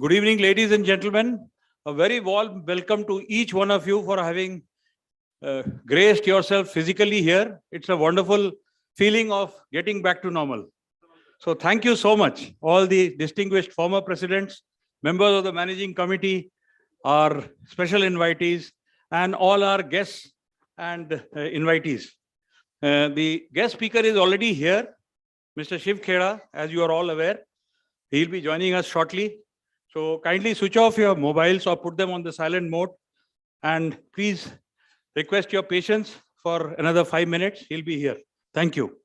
Good evening, ladies and gentlemen. A very warm welcome to each one of you for having graced yourself physically here. It's a wonderful feeling of getting back to normal. So thank you so much, all the distinguished former presidents, members of the managing committee, our special invitees, and all our guests and invitees. The guest speaker is already here, Mr. Shiv Khera, as you are all aware. He'll be joining us shortly. So kindly switch off your mobiles or put them on the silent mode. And please request your patience for another 5 minutes. He'll be here. Thank you.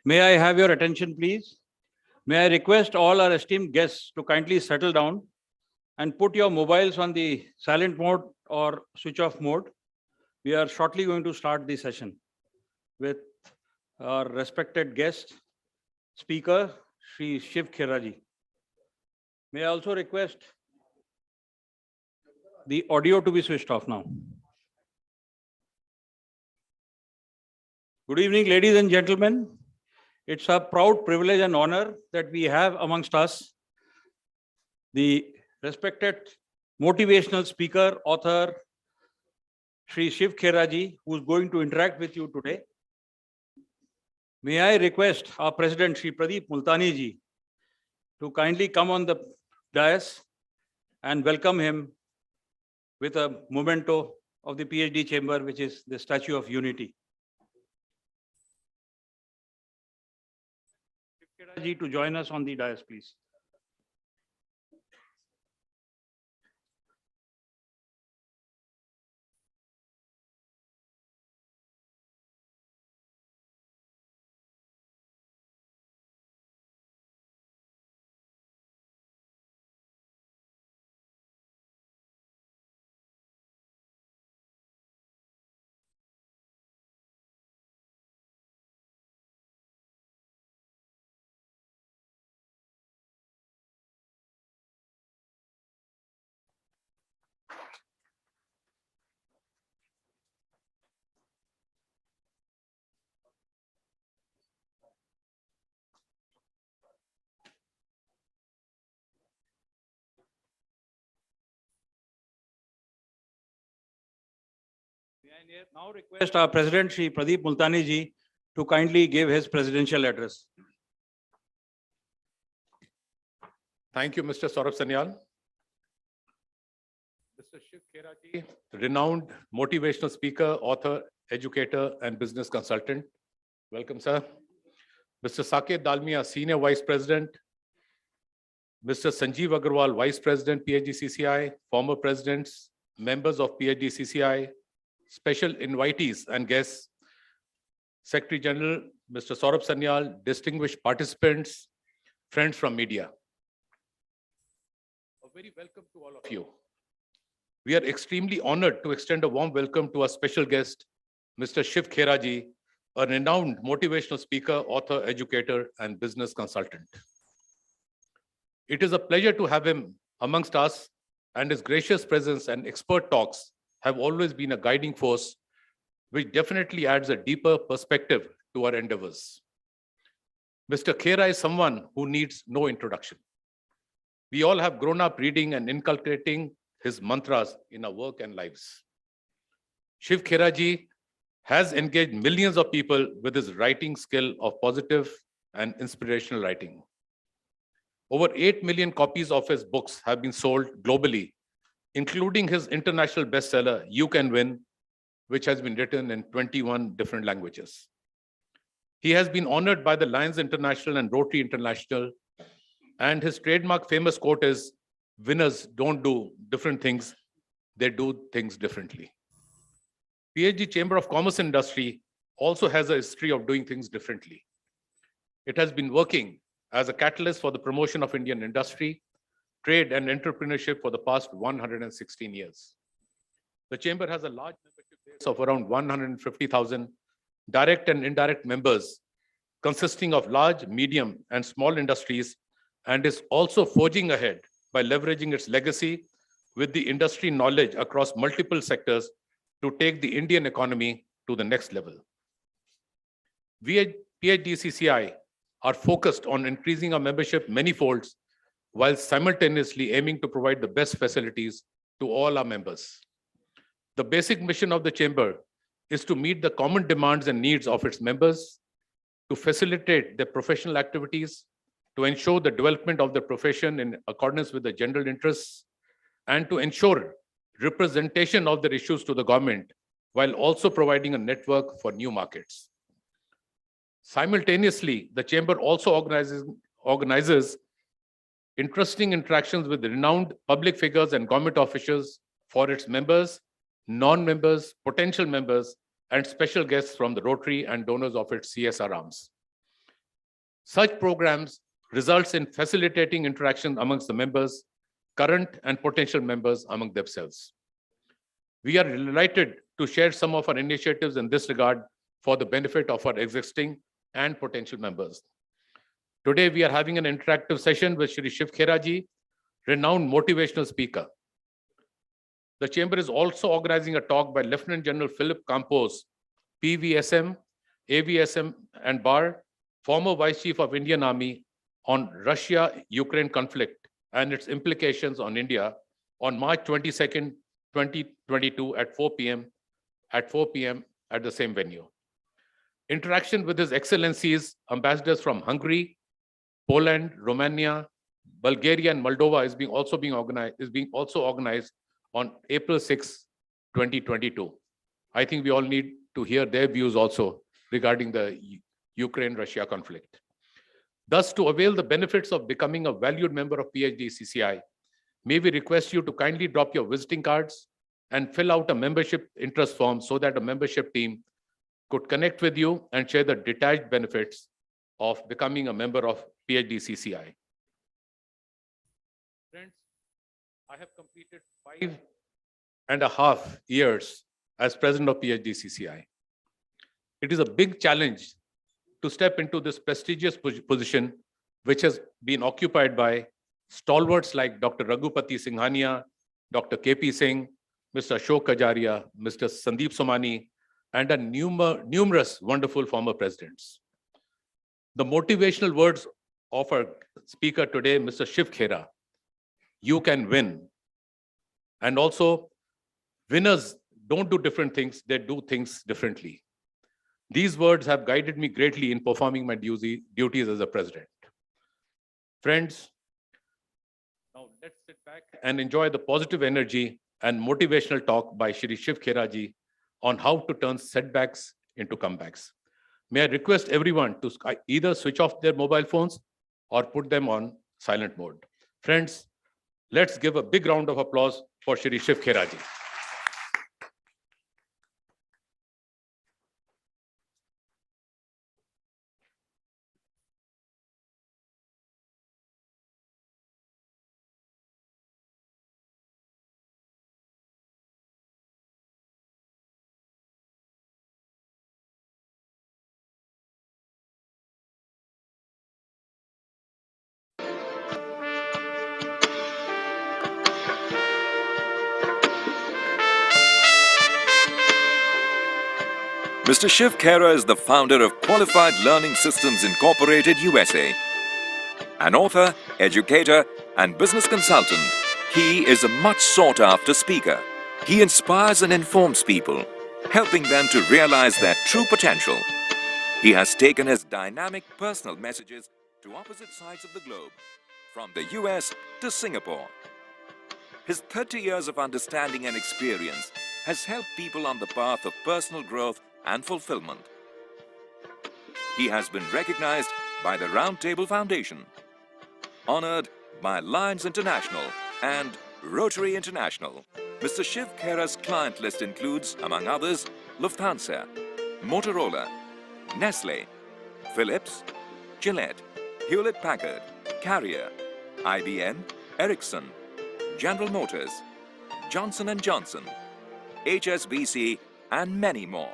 May I have your attention, please? May I request all our esteemed guests to kindly settle down and put your mobiles on the silent mode or switch off mode. We are shortly going to start the session with our respected guest speaker, Shri Shiv Khera ji. May I also request the audio to be switched off now. Good evening, ladies and gentlemen. It's a proud privilege and honor that we have amongst us the respected motivational speaker, author, Shri Shiv Khera ji, who is going to interact with you today. May I request our President, Shri Pradeep Multani ji, to kindly come on the dais and welcome him with a memento of the PhD chamber, which is the Statue of Unity. Shiv Khera ji to join us on the dais, please. now request our President, Shri Pradeep Multani ji, to kindly give his presidential address. Thank you, Mr. Saurabh Sanyal. Mr. Shiv Khera ji, renowned motivational speaker, author, educator, and business consultant. Welcome, sir. Mr. Saket Dalmia, Senior Vice President. Mr. Sanjeev Agarwal, Vice President, PhD-CCI, former presidents, members of PhD-CCI, special invitees and guests, Secretary General, Mr. Saurabh Sanyal, distinguished participants, friends from media. A very welcome to all of you. We are extremely honored to extend a warm welcome to our special guest, Mr. Shiv Khera ji, a renowned motivational speaker, author, educator, and business consultant. It is a pleasure to have him amongst us, and his gracious presence and expert talks have always been a guiding force, which definitely adds a deeper perspective to our endeavors. Mr. Khera is someone who needs no introduction. We all have grown up reading and inculcating his mantras in our work and lives. Shiv Khera ji has engaged millions of people with his writing skill of positive and inspirational writing. Over 8 million copies of his books have been sold globally, including his international bestseller, You Can Win, which has been written in 21 different languages. He has been honored by the Lions International and Rotary International, and his trademark famous quote is, "Winners don't do different things, they do things differently." PhD Chamber of Commerce and Industry also has a history of doing things differently. It has been working as a catalyst for the promotion of Indian industry, trade, and entrepreneurship for the past 116 years. The Chamber has a large membership base of around 150,000 direct and indirect members, consisting of large, medium, and small industries, and is also forging ahead by leveraging its legacy with the industry knowledge across multiple sectors to take the Indian economy to the next level. We at PhD-CCI are focused on increasing our membership many folds while simultaneously aiming to provide the best facilities to all our members. The basic mission of the Chamber is to meet the common demands and needs of its members, to facilitate their professional activities, to ensure the development of the profession in accordance with the general interests, and to ensure representation of their issues to the government, while also providing a network for new markets. Simultaneously, the Chamber also organizes interesting interactions with renowned public figures and government officials for its members, non-members, potential members, and special guests from the Rotary and donors of its CSR arms. Such programs results in facilitating interaction amongst the members, current and potential members among themselves. We are delighted to share some of our initiatives in this regard for the benefit of our existing and potential members. Today, we are having an interactive session with Shri Shiv Khera ji, renowned motivational speaker. The Chamber is also organizing a talk by Lieutenant General Philip Campos, PVSM, AVSM, and BAR, former Vice Chief of Indian Army, on Russia-Ukraine conflict and its implications on India on March 22nd, 2022 at 4 p.m. at the same venue. Interaction with His Excellencies, ambassadors from Hungary, Poland, Romania, Bulgaria, and Moldova is being also organized on April 6, 2022. I think we all need to hear their views also regarding the Ukraine-Russia conflict. Thus, to avail the benefits of becoming a valued member of PhD-CCI, may we request you to kindly drop your visiting cards and fill out a membership interest form so that a membership team could connect with you and share the detached benefits of becoming a member of PhD-CCI. Friends, I have completed 5.5 years as president of PhD-CCI. It is a big challenge to step into this prestigious position, which has been occupied by stalwarts like Dr. Raghupati Singhania, Dr. KP Singh, Mr. Ashok Kajaria, Mr. Sandeep Somani, and a numerous wonderful former presidents. The motivational words of our speaker today, Mr. Shiv Khera, "You can win." And also, winners don't do different things, they do things differently. These words have guided me greatly in performing my duties as a president. Friends, now let's sit back and enjoy the positive energy and motivational talk by Shri Shiv Khera ji on how to turn setbacks into comebacks. May I request everyone to either switch off their mobile phones or put them on silent mode. Friends, let's give a big round of applause for Shri Shiv Khera ji. Mr. Shiv Khera is the founder of Qualified Learning Systems Incorporated, USA. An author, educator, and business consultant, he is a much sought-after speaker. He inspires and informs people, helping them to realize their true potential. He has taken his dynamic personal messages to opposite sides of the globe, from the US to Singapore. His 30 years of understanding and experience has helped people on the path of personal growth and fulfillment. He has been recognized by the Round Table Foundation, honored by Lions International and Rotary International. Mr. Shiv Khera's client list includes, among others, Lufthansa, Motorola, Nestle, Philips, Gillette, Hewlett-Packard, Carrier, IBM, Ericsson, General Motors, Johnson & Johnson, HSBC, and many more.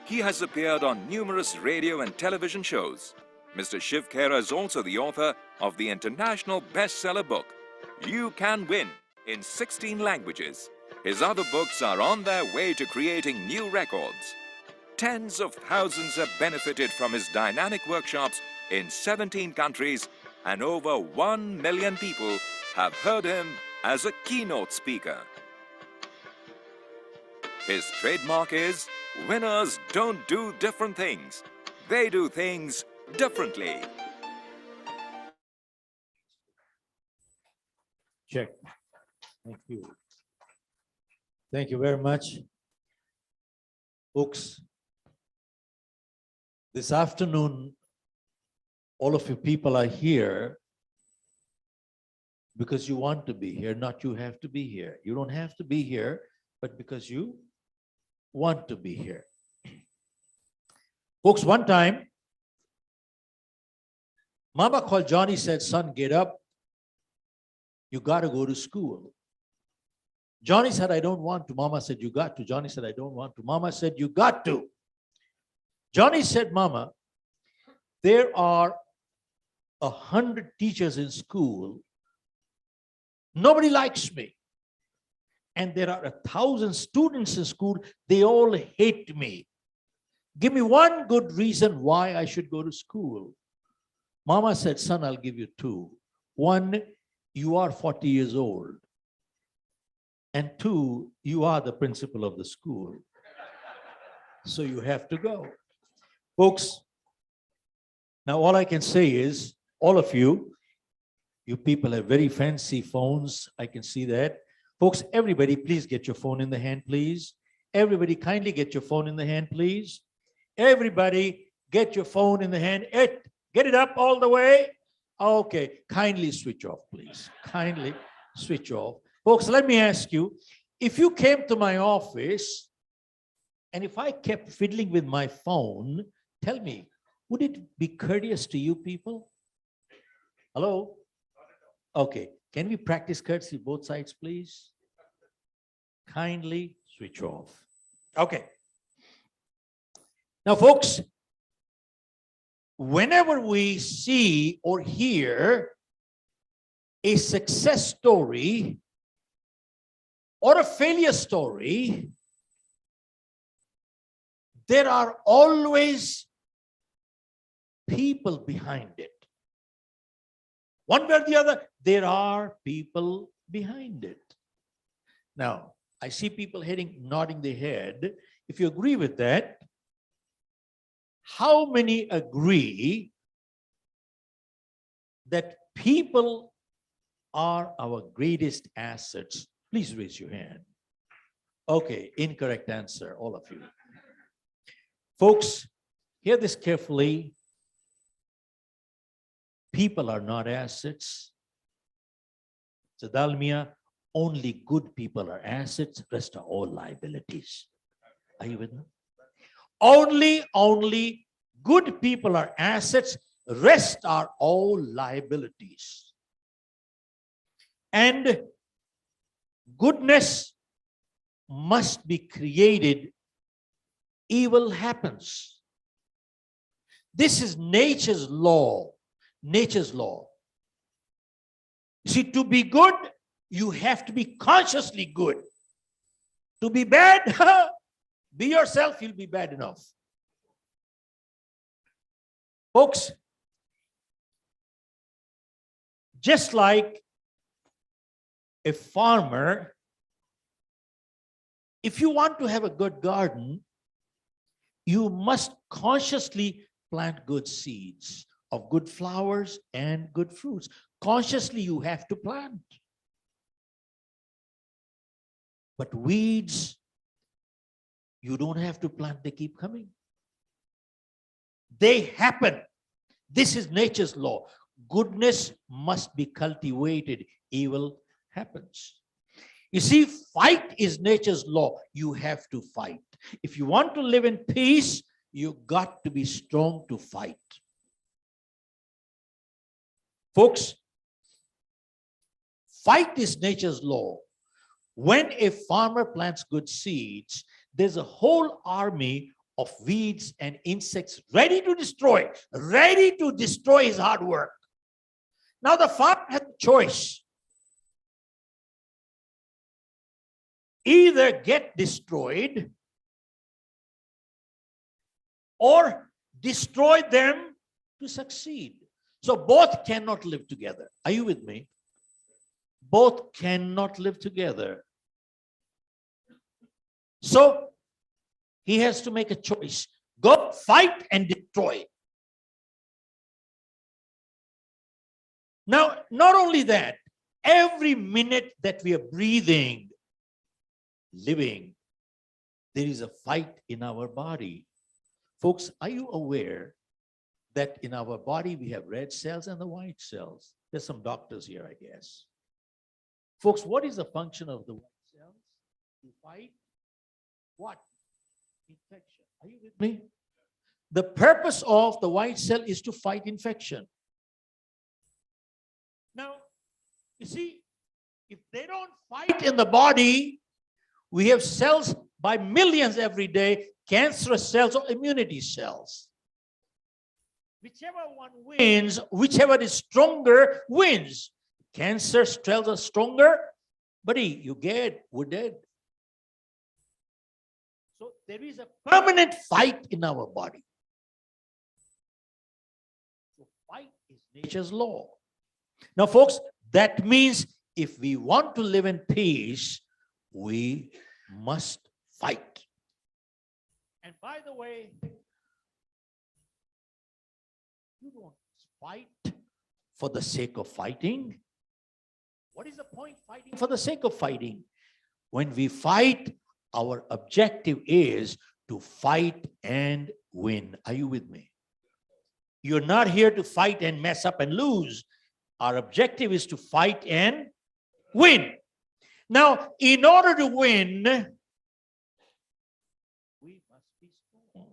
He has appeared on numerous radio and television shows. Mr. Shiv Khera is also the author of the international bestseller book, You Can Win, in 16 languages. His other books are on their way to creating new records. Tens of thousands have benefited from his dynamic workshops in 17 countries, and over 1 million people have heard him as a keynote speaker. His trademark is, winners don't do different things. They do things differently. Check. Thank you. Thank you very much. Folks, this afternoon, all of you people are here because you want to be here, not you have to be here. You don't have to be here, but because you want to be here. Folks, one time, Mama called Johnny, said, son, get up. You got to go to school. Johnny said, I don't want to. Mama said, you got to. Johnny said, I don't want to. Mama said, you got to. Johnny said, Mama, there are 100 teachers in school. Nobody likes me. And there are 1,000 students in school. They all hate me. Give me one good reason why I should go to school. Mama said, son, I'll give you two. One, you are 40 years old. And two, you are the principal of the school. So you have to go. Folks, now all I can say is, all of you people have very fancy phones. I can see that. Folks, everybody, please get your phone in the hand, please. Everybody, kindly get your phone in the hand, please. Everybody, get your phone in the hand. Get it up all the way. Okay, kindly switch off, please. Kindly switch off. Folks, let me ask you, if you came to my office and if I kept fiddling with my phone, tell me, would it be courteous to you people? Hello? Okay, can we practice courtesy both sides, please? Kindly switch off. Okay. Now, folks, whenever we see or hear a success story or a failure story, there are always people behind it. One way or the other, there are people behind it. Now, I see people nodding their head. If you agree with that, how many agree that people are our greatest assets? Please raise your hand. Okay, incorrect answer, all of you. Folks, hear this carefully. People are not assets. Sadalmia, only good people are assets, rest are all liabilities. Are you with me? Only good people are assets, rest are all liabilities. And goodness must be created, evil happens. This is nature's law. Nature's law. See, to be good, you have to be consciously good. To be bad, be yourself, you'll be bad enough. Folks, just like a farmer, if you want to have a good garden, you must consciously plant good seeds of good flowers and good fruits. Consciously, you have to plant. But weeds, you don't have to plant, they keep coming. They happen. This is nature's law. Goodness must be cultivated, evil happens. You see, fight is nature's law. You have to fight. If you want to live in peace, you got to be strong to fight. Folks, fight is nature's law. When a farmer plants good seeds, there's a whole army of weeds and insects ready to destroy his hard work. Now the farmer has a choice. Either get destroyed or destroy them to succeed. So both cannot live together. Are you with me? Both cannot live together. So he has to make a choice. Go fight and destroy. Now, not only that, every minute that we are breathing, living, there is a fight in our body. Folks, are you aware that in our body we have red cells and the white cells? There's some doctors here, I guess. Folks, what is the function of the white cells? To fight what? Infection. Are you with me? The purpose of the white cell is to fight infection. Now, you see, if they don't fight in the body, we have cells by millions every day, cancerous cells or immunity cells. Whichever one wins, whichever is stronger wins. Cancer cells are stronger, buddy, we're dead. So there is a permanent fight in our body. So fight is nature's law. Now, folks, that means if we want to live in peace, we must fight. And by the way, you don't fight for the sake of fighting. What is the point fighting for the sake of fighting? When we fight, our objective is to fight and win. Are you with me? You're not here to fight and mess up and lose. Our objective is to fight and win. Now, in order to win, we must be strong.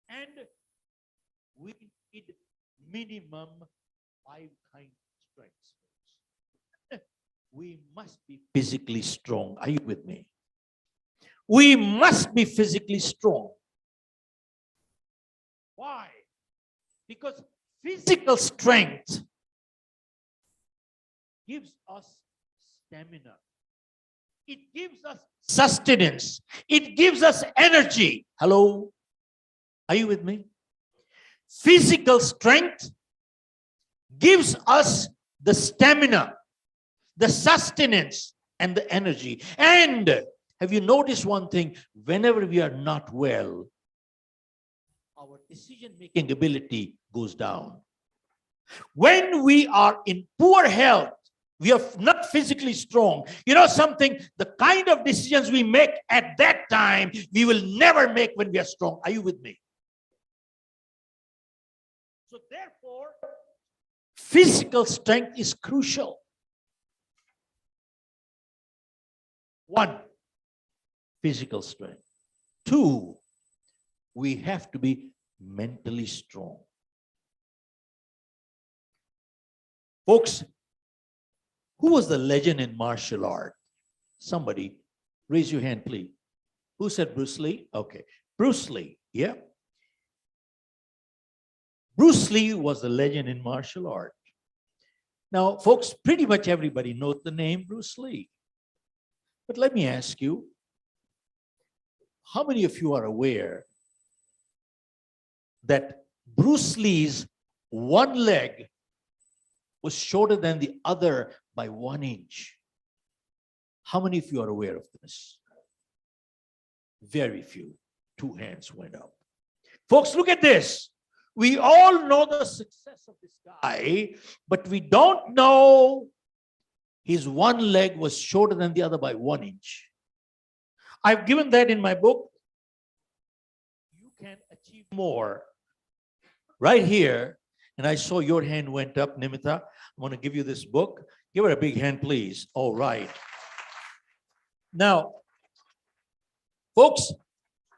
And we need minimum 5 kinds of strengths. We must be physically strong. Are you with me? We must be physically strong. Why? Because physical strength gives us stamina. It gives us sustenance. It gives us energy. Hello? Are you with me? Physical strength gives us the stamina, the sustenance, and the energy. And have you noticed one thing? Whenever we are not well, our decision-making ability goes down. When we are in poor health, we are not physically strong. You know something? The kind of decisions we make at that time, we will never make when we are strong. Are you with me? So therefore, physical strength is crucial. One, physical strength. Two, we have to be mentally strong. Folks, who was the legend in martial art? Somebody, raise your hand, please. Who said Bruce Lee? Okay, Bruce Lee, yeah. Bruce Lee was the legend in martial art. Now, folks, pretty much everybody knows the name Bruce Lee. But let me ask you, how many of you are aware that Bruce Lee's one leg was shorter than the other by 1 inch? How many of you are aware of this? Very few. 2 hands went up. Folks, look at this. We all know the success of this guy, but we don't know his one leg was shorter than the other by 1 inch. I've given that in my book. You can achieve more. Right here, and I saw your hand went up, Nimita. I'm going to give you this book. Give her a big hand, please. All right. Now, folks,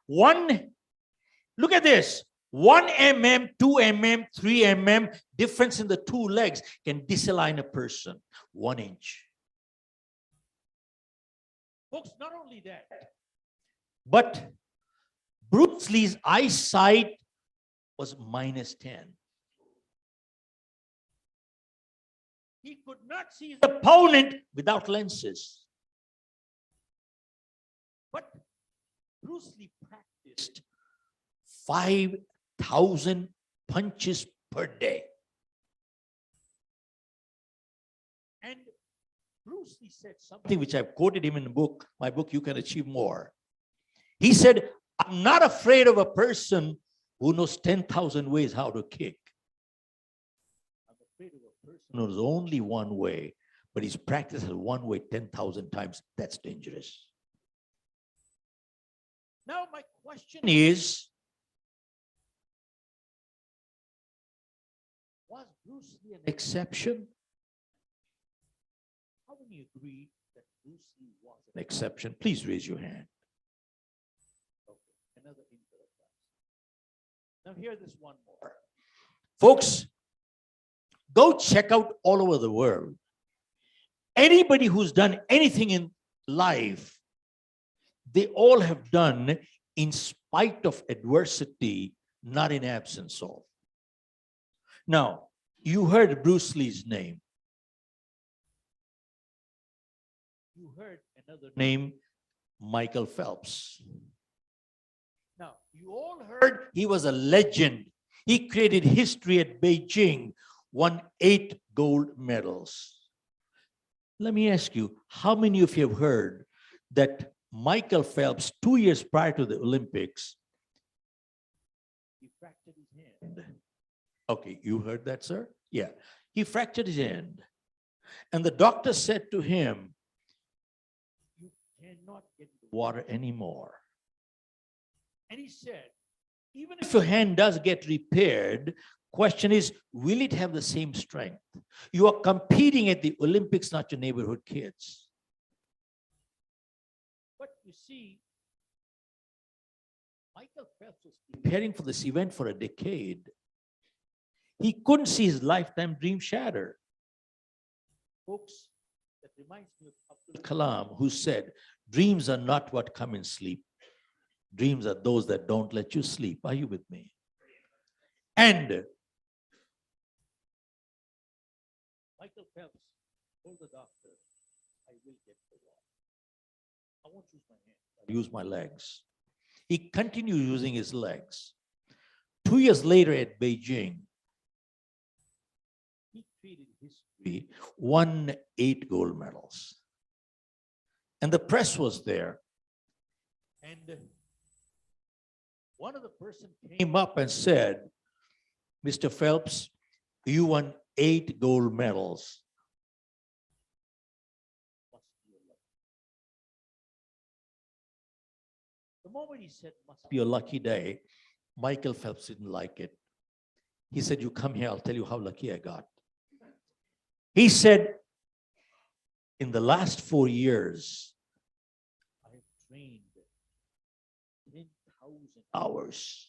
look at this. 1 mm, 2 mm, 3 mm difference in the 2 legs can disalign a person. 1 inch. Folks, not only that, but Bruce Lee's eyesight was -10. He could not see his opponent without lenses. But Bruce Lee practiced 5,000 punches per day. And Bruce Lee said something which I've quoted him in the book, my book, You Can Achieve More. He said, I'm not afraid of a person who knows 10,000 ways how to kick. I'm afraid of a person who knows only one way, but he's practiced one way 10,000 times. That's dangerous. Now my question is, was Bruce Lee an exception? How many agree that Bruce Lee was an exception? Please raise your hand. Okay, another intro class. Now hear this one more. Folks, go check out all over the world. Anybody who's done anything in life, they all have done in spite of adversity, not in absence of. Now, you heard Bruce Lee's name. You heard another name, Michael Phelps. Now, you all heard he was a legend. He created history at Beijing, won 8 gold medals. Let me ask you, how many of you have heard that Michael Phelps, 2 years prior to the Olympics, he fractured his hand? Okay, you heard that, sir? Yeah. He fractured his hand. And the doctor said to him, you cannot get the water anymore. And he said, even if your hand does get repaired, question is, will it have the same strength? You are competing at the Olympics, not your neighborhood kids. But you see, Michael Phelps was preparing for this event for a decade. He couldn't see his lifetime dream shatter. Folks, that reminds me of Abdul Kalam, who said, dreams are not what come in sleep. Dreams are those that don't let you sleep. Are you with me? And Michael Phelps told the doctor, I will get the water. I won't use my hands. I'll use my legs. He continued using his legs. 2 years later at Beijing, he created history, won 8 gold medals. And the press was there. And one of the person came up and said, Mr. Phelps, you won 8 gold medals. The moment he said, must be a lucky day, Michael Phelps didn't like it. He said, you come here, I'll tell you how lucky I got. He said, in the last 4 years, I have trained 10,000 hours.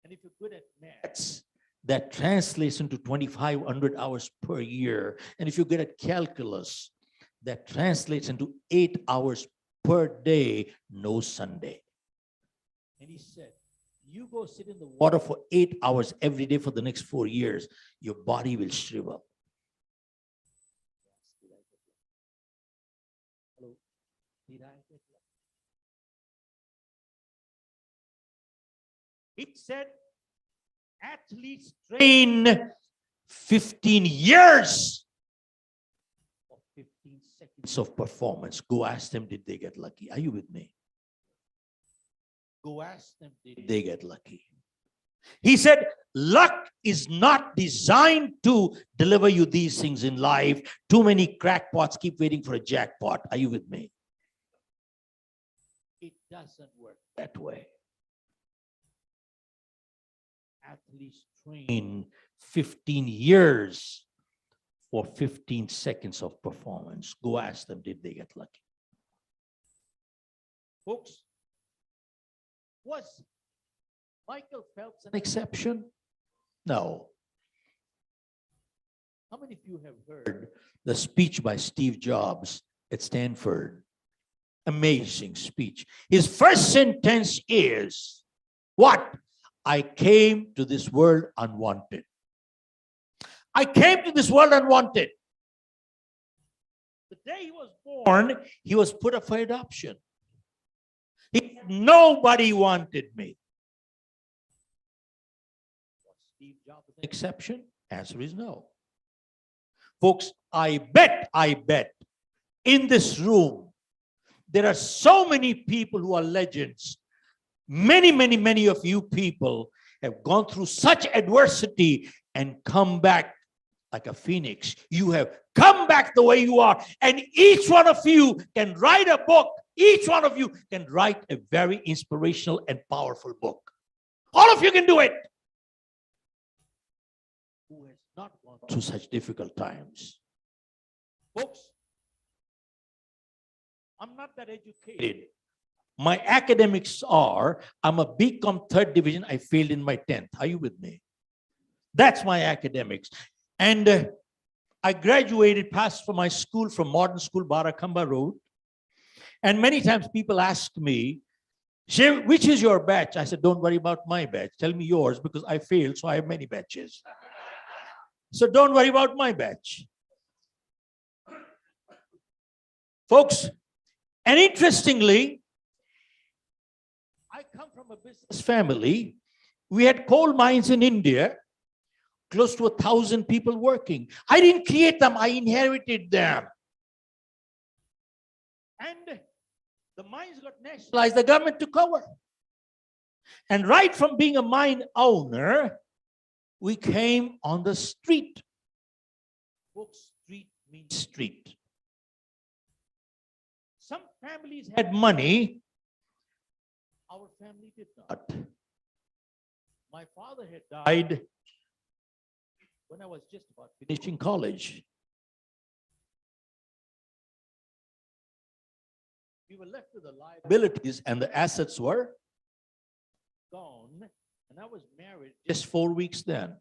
And if you're good at maths, that translates into 2,500 hours per year. And if you're good at calculus, that translates into 8 hours per day, no Sunday. And he said, you go sit in the water for 8 hours every day for the next 4 years, your body will shrivel. Hello? Did I get that? It said, athletes train 15 years for 15 seconds of performance. Go ask them, did they get lucky? Are you with me? Go ask them, did they get lucky? He said, luck is not designed to deliver you these things in life. Too many crackpots keep waiting for a jackpot. Are you with me? It doesn't work that way. Athletes train 15 years for 15 seconds of performance. Go ask them, did they get lucky? Folks, was Michael Phelps an exception? No. How many of you have heard the speech by Steve Jobs at Stanford? Amazing speech. His first sentence is, what? I came to this world unwanted. I came to this world unwanted. The day he was born, he was put up for adoption. Nobody wanted me. Was Steve Jobs an exception? Answer is no. Folks, I bet in this room, there are so many people who are legends. Many of you people have gone through such adversity and come back like a phoenix. You have come back the way you are. And each one of you can write a book. Each one of you can write a very inspirational and powerful book. All of you can do it. Who has not gone through such difficult times? Folks, I'm not that educated. My academics are, I'm a BCom 3rd division. I failed in my 10th. Are you with me? That's my academics. And I graduated, passed from my school, from modern school, Barakamba Road. And many times people ask me, Shiv, which is your batch? I said, don't worry about my batch. Tell me yours, because I failed, so I have many batches. So don't worry about my batch. Folks, and interestingly, I come from a business family. We had coal mines in India, close to 1,000 people working. I didn't create them, I inherited them. And the mines got nationalized, the government took over. And right from being a mine owner, we came on the street. Folks, street means street. Some families had money, our family did not. My father had died when I was just about finishing college. We were left with the liabilities and the assets were gone. And I was married just 4 weeks then.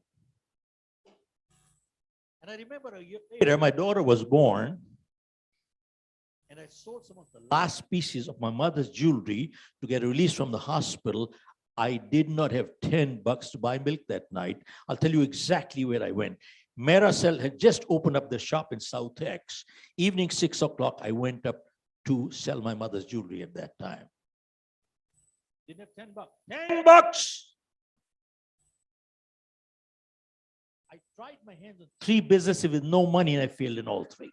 And I remember a year later, my daughter was born. And I sold some of the last pieces of my mother's jewelry to get released from the hospital. I did not have $10 to buy milk that night. I'll tell you exactly where I went. Maracel had just opened up the shop in South X. Evening 6 o'clock, I went up to sell my mother's jewelry at that time. Didn't have $10. $10! I tried my hands on 3 businesses with no money and I failed in all 3.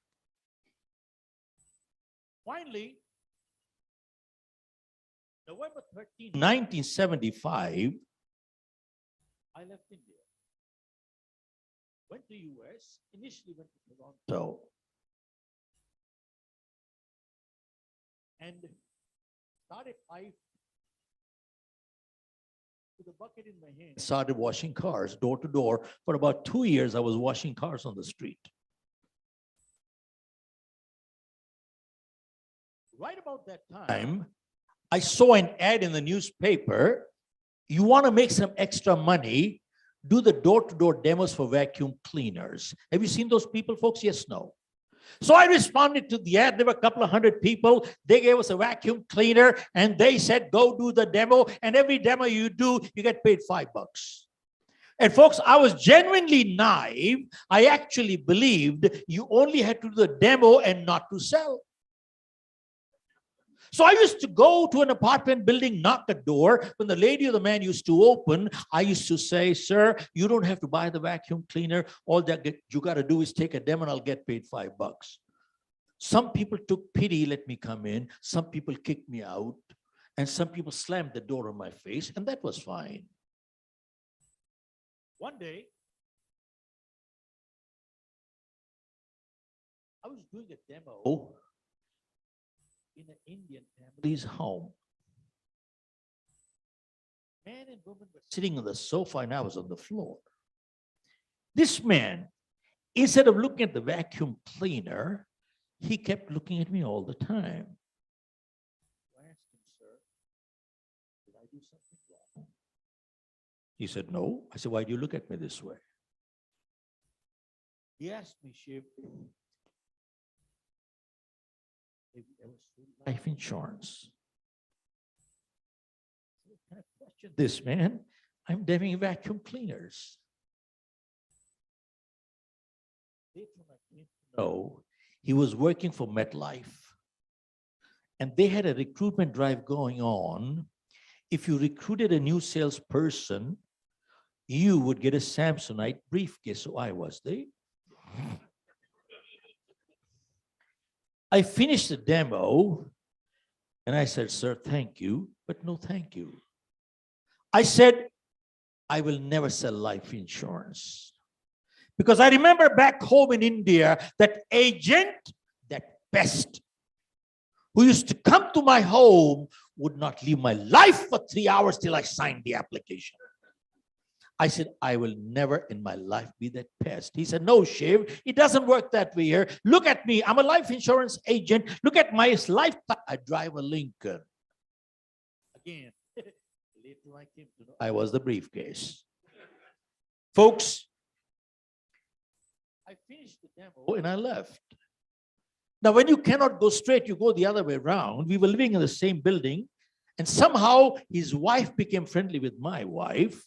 Finally, November 13, 1975, I left India. Went to US, initially went to Toronto. And started life with a bucket in my hand. Started washing cars door to door. For about 2 years, I was washing cars on the street. Right about that time, I saw an ad in the newspaper. You want to make some extra money, do the door-to-door demos for vacuum cleaners. Have you seen those people, folks? Yes, no. So I responded to the ad. There were a couple of hundred people. They gave us a vacuum cleaner and they said, go do the demo. And every demo you do, you get paid $5. And folks, I was genuinely naive. I actually believed you only had to do the demo and not to sell. So I used to go to an apartment building, knock the door. When the lady or the man used to open, I used to say, sir, you don't have to buy the vacuum cleaner. All that you got to do is take a demo and I'll get paid $5. Some people took pity, let me come in. Some people kicked me out. And some people slammed the door on my face, and that was fine. One day, I was doing a demo in an Indian family's home. Man and woman were sitting on the sofa and I was on the floor. This man, instead of looking at the vacuum cleaner, he kept looking at me all the time. I asked him, sir, did I do something wrong? He said, no. I said, why do you look at me this way? He asked me, Shiv, have you ever sold life insurance? What kind of question this, man? I'm demoing vacuum cleaners. Later on, I came to know he was working for MetLife. And they had a recruitment drive going on. If you recruited a new salesperson, you would get a Samsonite briefcase. So I was there. I finished the demo and I said, sir, thank you, but no thank you. I said, I will never sell life insurance. Because I remember back home in India, that agent, that pest, who used to come to my home would not leave my life for 3 hours till I signed the application. I said, I will never in my life be that pest. He said, no, Shiv, it doesn't work that way here. Look at me. I'm a life insurance agent. Look at my life. I drive a Lincoln. Again, later I came to know I was the briefcase. Folks, I finished the demo and I left. Now, when you cannot go straight, you go the other way around. We were living in the same building, and somehow his wife became friendly with my wife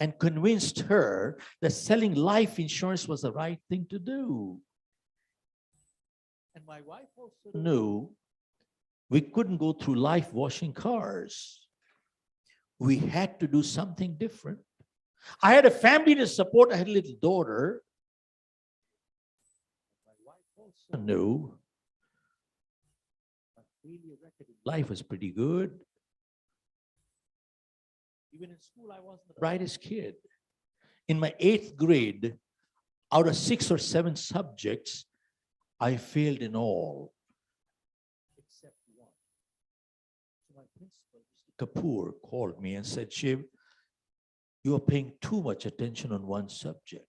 and convinced her that selling life insurance was the right thing to do. And my wife also knew we couldn't go through life washing cars. We had to do something different. I had a family to support. I had a little daughter. My wife also knew my failure record in life was pretty good. Even in school, I wasn't the brightest kid. In my 8th grade, out of 6 or 7 subjects, I failed in all, except one. So my principal, Mr. Kapoor, called me and said, Shiv, you are paying too much attention on one subject.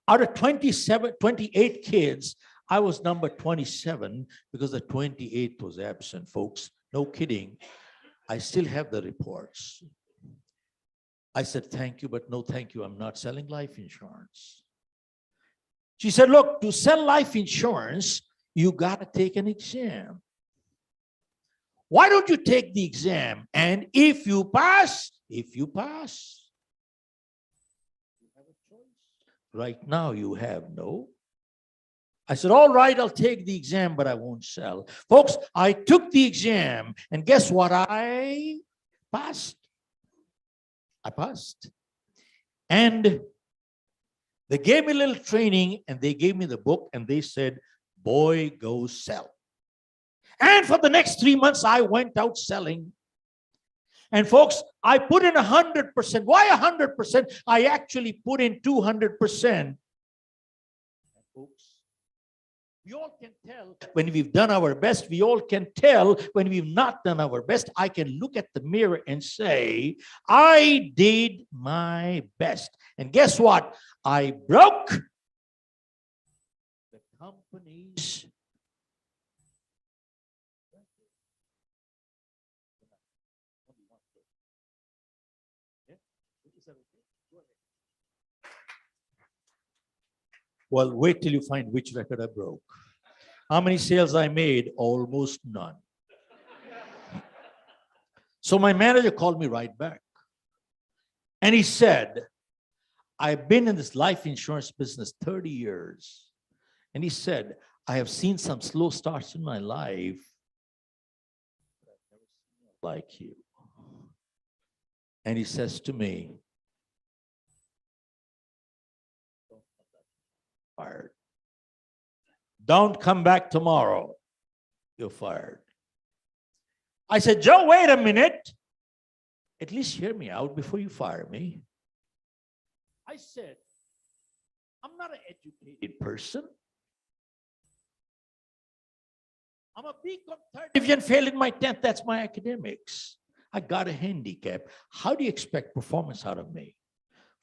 Out of 28 kids, I was number 27 because the 28th was absent, folks. No kidding. I still have the reports. I said, thank you, but no thank you. I'm not selling life insurance. She said, look, to sell life insurance, you got to take an exam. Why don't you take the exam? And if you pass, you have a choice. Right now, you have no. I said, all right, I'll take the exam, but I won't sell. Folks, I took the exam, and guess what? I passed. I passed. And They gave me a little training and they gave me the book and they said, boy, go sell. And for the next 3 months, I went out selling. And folks, I put in 100%. Why 100%? I actually put in 200%. Folks, we all can tell when we've done our best. We all can tell when we've not done our best. I can look at the mirror and say, I did my best. And guess what? I broke the company's Well, wait till you find which record I broke. How many sales I made? Almost none. So my manager called me right back. And he said, I've been in this life insurance business 30 years. And he said, I have seen some slow starts in my life. But I've never seen like you. And he says to me, fired. Don't come back tomorrow. You're fired. I said, Joe, wait a minute. At least hear me out before you fire me. I said, I'm not an educated person. I'm a BCom third division, failed in my 10th. That's my academics. I got a handicap. How do you expect performance out of me?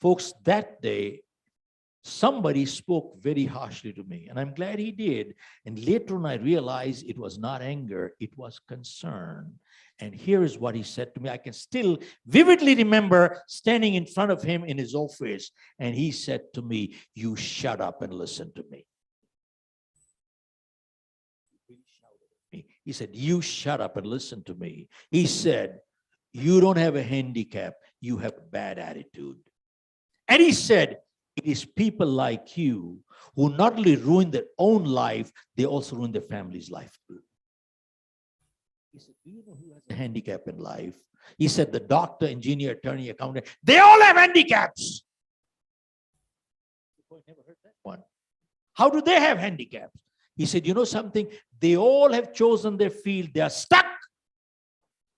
Folks, that day, somebody spoke very harshly to me, and I'm glad he did. And later on, I realized it was not anger, it was concern. And here is what he said to me. I can still vividly remember standing in front of him in his office, and he said to me, you shut up and listen to me. He said, you shut up and listen to me. He said, you don't have a handicap, you have a bad attitude. And he said, it is people like you who not only ruin their own life, they also ruin their family's life too. He said, do you know who has a handicap in life? He said, the doctor, engineer, attorney, accountant, they all have handicaps. I never heard that one. How do they have handicaps? He said, you know something? They all have chosen their field. They are stuck.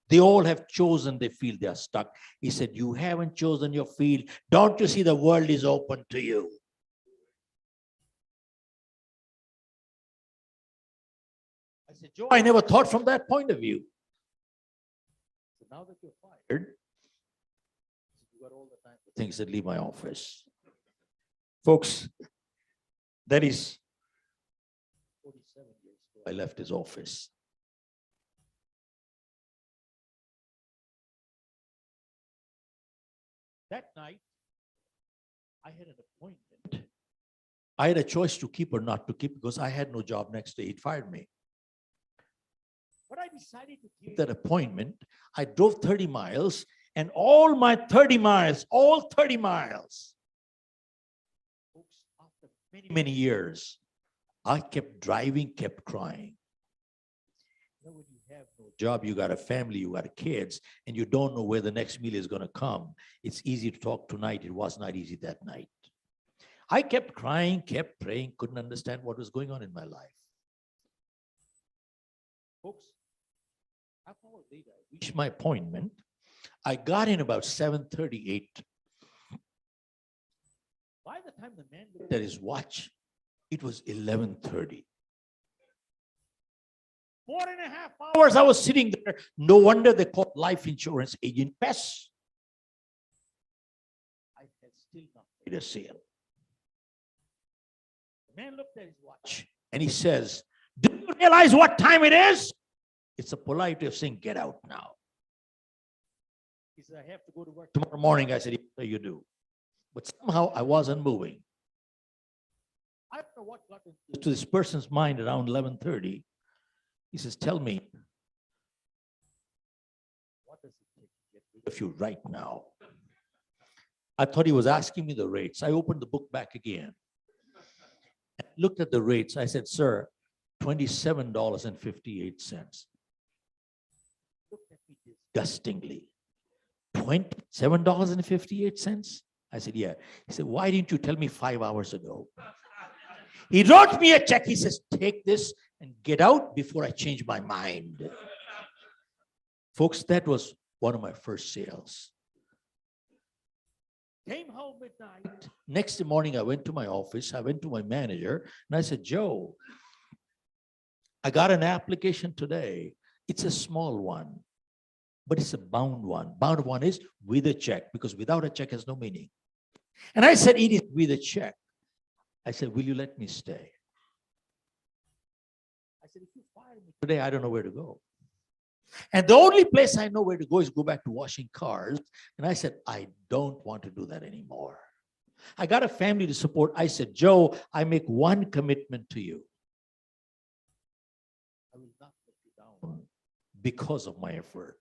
They all have chosen their field. They are stuck. He said, you haven't chosen your field. Don't you see the world is open to you? I said, Joe, I never thought from that point of view. So now that you're fired, you got all the time for things that leave my office. Folks, that is 47 years ago, I left his office. That night, I had an appointment. I had a choice to keep or not to keep because I had no job next day. He'd fired me. But I decided to keep that appointment. I drove 30 miles, and all my 30 miles, all 30 miles, folks, after many, many years, I kept driving, kept crying. You know, when you have no job, you got a family, you got kids, and you don't know where the next meal is going to come. It's easy to talk tonight. It was not easy that night. I kept crying, kept praying, couldn't understand what was going on in my life. Folks, half an hour later, I reached my appointment. I got in about 7:38. By the time the man looked at his watch, it was 11:30. 4.5 hours I was sitting there. No wonder they called life insurance agent pests. I had still not made a sale. The man looked at his watch and he says, do you realize what time it is? It's a polite way of saying, get out now. He said, I have to go to work tomorrow morning. I said, yes, you do. But somehow I wasn't moving. I don't know what got into this person's mind around 11:30. He says, tell me, what does it take to get rid of you right now? I thought he was asking me the rates. I opened the book back again and looked at the rates. I said, sir, $27.58. Looked at me disgustingly. $27.58? I said, yeah. He said, why didn't you tell me 5 hours ago? He wrote me a check. He says, take this and get out before I change my mind. Folks, that was one of my first sales. Came home midnight. Next morning, I went to my office. I went to my manager and I said, Joe, I got an application today. It's a small one, but it's a bound one. Bound one is with a check, because without a check has no meaning. And I said, it is with a check. I said, will you let me stay? I said, if you fire me today, I don't know where to go. And the only place I know where to go is go back to washing cars. And I said, I don't want to do that anymore. I got a family to support. I said, Joe, I make one commitment to you. I will not let you down because of my effort.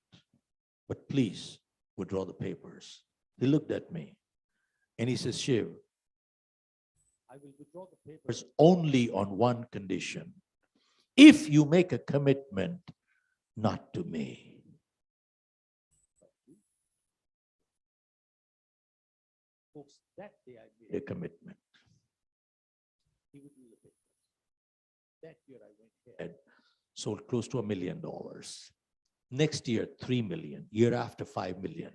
But please withdraw the papers. He looked at me and he says, Shiv, I will withdraw the papers only on one condition. If you make a commitment not to me. Folks, that day I made a commitment. He would do the papers. That year I went ahead, sold close to $1 million. Next year, 3 million. Year after, 5 million.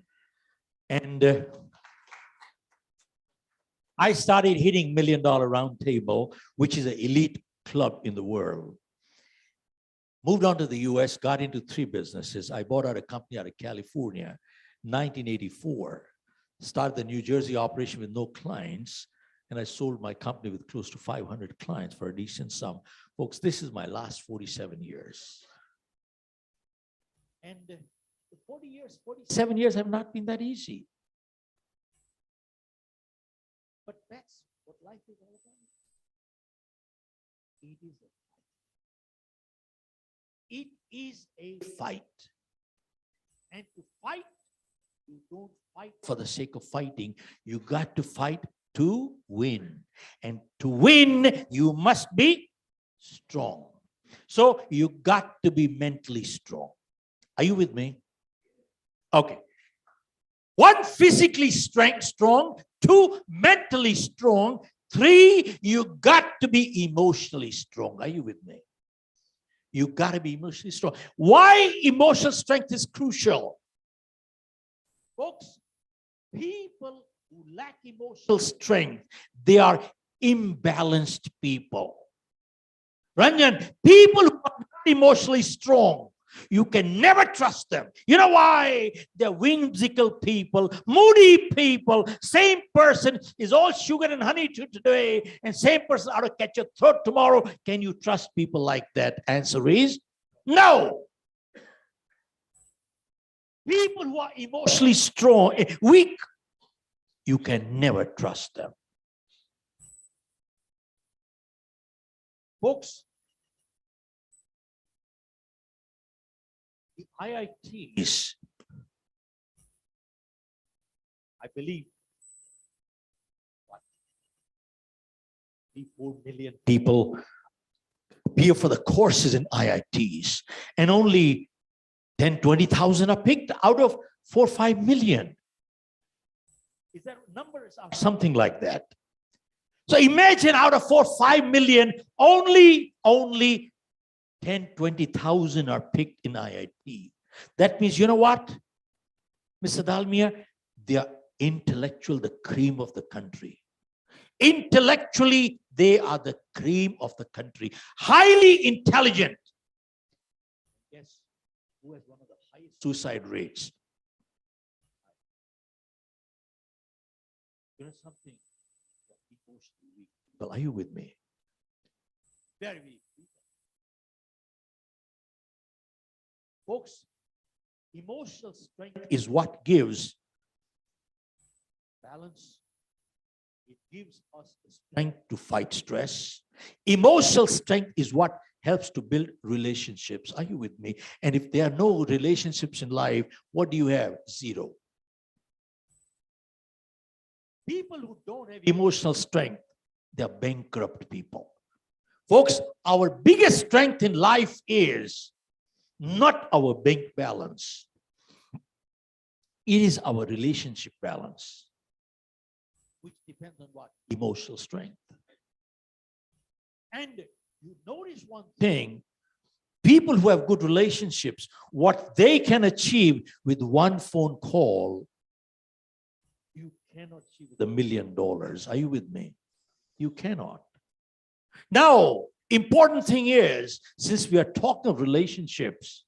And I started hitting $1 million round table, which is an elite club in the world. Moved on to the US, got into 3 businesses. I bought out a company out of California, 1984. Started the New Jersey operation with no clients. And I sold my company with close to 500 clients for a decent sum. Folks, this is my last 47 years. And the 47 years have not been that easy. But that's what life is all about. It is a fight. It is a fight. And to fight, you don't fight for the sake of fighting. You got to fight to win. And to win, you must be strong. So you got to be mentally strong. Are you with me? Okay. 1, physically strong. 2, mentally strong. 3, you got to be emotionally strong. Are you with me? You got to be emotionally strong. Why emotional strength is crucial? Folks, people who lack emotional strength, they are imbalanced people. Ranjan, people who are not emotionally strong, you can never trust them. You know why? They're whimsical people, moody people. Same person is all sugar and honey today, and same person ought to catch a throat tomorrow. Can you trust people like that? Answer is no. People who are emotionally strong, weak, you can never trust them. Folks, the IITs, I believe, 4 million people appear for the courses in IITs, and only 10, 20,000 are picked out of 4 or 5 million. Is that numbers are something like that? So imagine out of 4 or 5 million, only 10, 20,000 are picked in IIT. That means, you know what, Mr. Dalmia, they are intellectual, the cream of the country. Intellectually, they are the cream of the country. Highly intelligent. Yes, who has one of the highest suicide rates? You know something? Emotionally weak people. Are you with me? Very weak people. Folks, emotional strength is what gives balance. It gives us the strength to fight stress. Emotional strength is what helps to build relationships. Are you with me? And if there are no relationships in life, what do you have? 0. People who don't have emotional strength, they're bankrupt people. Folks, our biggest strength in life is not our bank balance. It is our relationship balance. which depends on what? Emotional strength. And you notice one thing, people who have good relationships, what they can achieve with one phone call, you cannot achieve with $1 million. Are you with me? You cannot. Now, important thing is, since we are talking of relationships,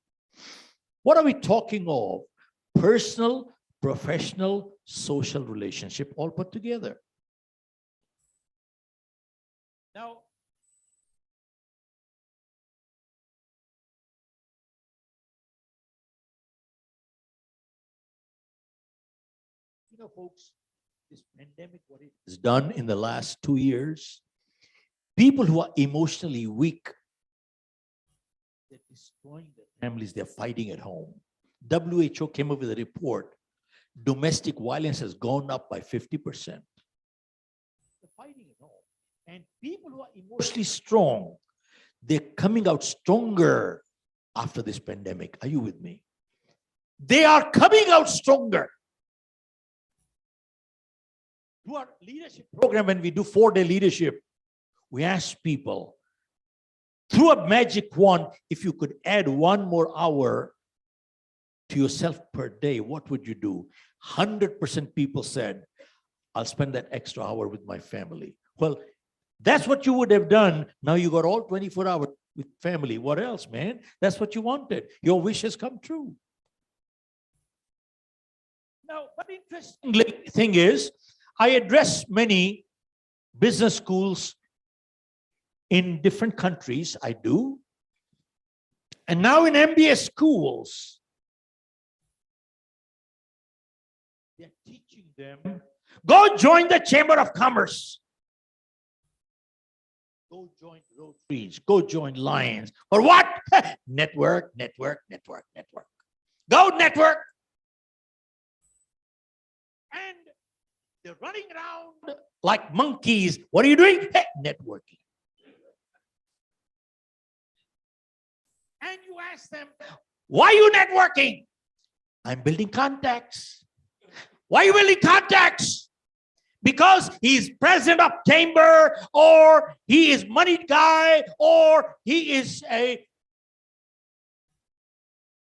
what are we talking of? Personal, professional, social relationship all put together. Now, you know, folks, this pandemic, what it has done in the last 2 years, people who are emotionally weak, they're destroying their families, they're fighting at home. WHO came up with a report. Domestic violence has gone up by 50%. They're fighting at home. And people who are emotionally strong, they're coming out stronger after this pandemic. Are you with me? They are coming out stronger. Through our leadership program, when we do 4-day leadership, we ask people, through a magic wand, if you could add 1 more hour to yourself per day, what would you do? 100% people said, I'll spend that extra hour with my family. Well, that's what you would have done. Now you got all 24 hours with family. What else, man? That's what you wanted. Your wish has come true. Now, what interesting thing is, I address many business schools in different countries. I do. And now in MBA schools, they're teaching them, go join the Chamber of Commerce. Go join Rotaries. Go join Lions. Or what? Network, network, network, network. Go network. And they're running around like monkeys. What are you doing? Networking. And you ask them, why are you networking? I'm building contacts. Why are you building contacts? Because he's president of chamber, or he is money guy, or he is a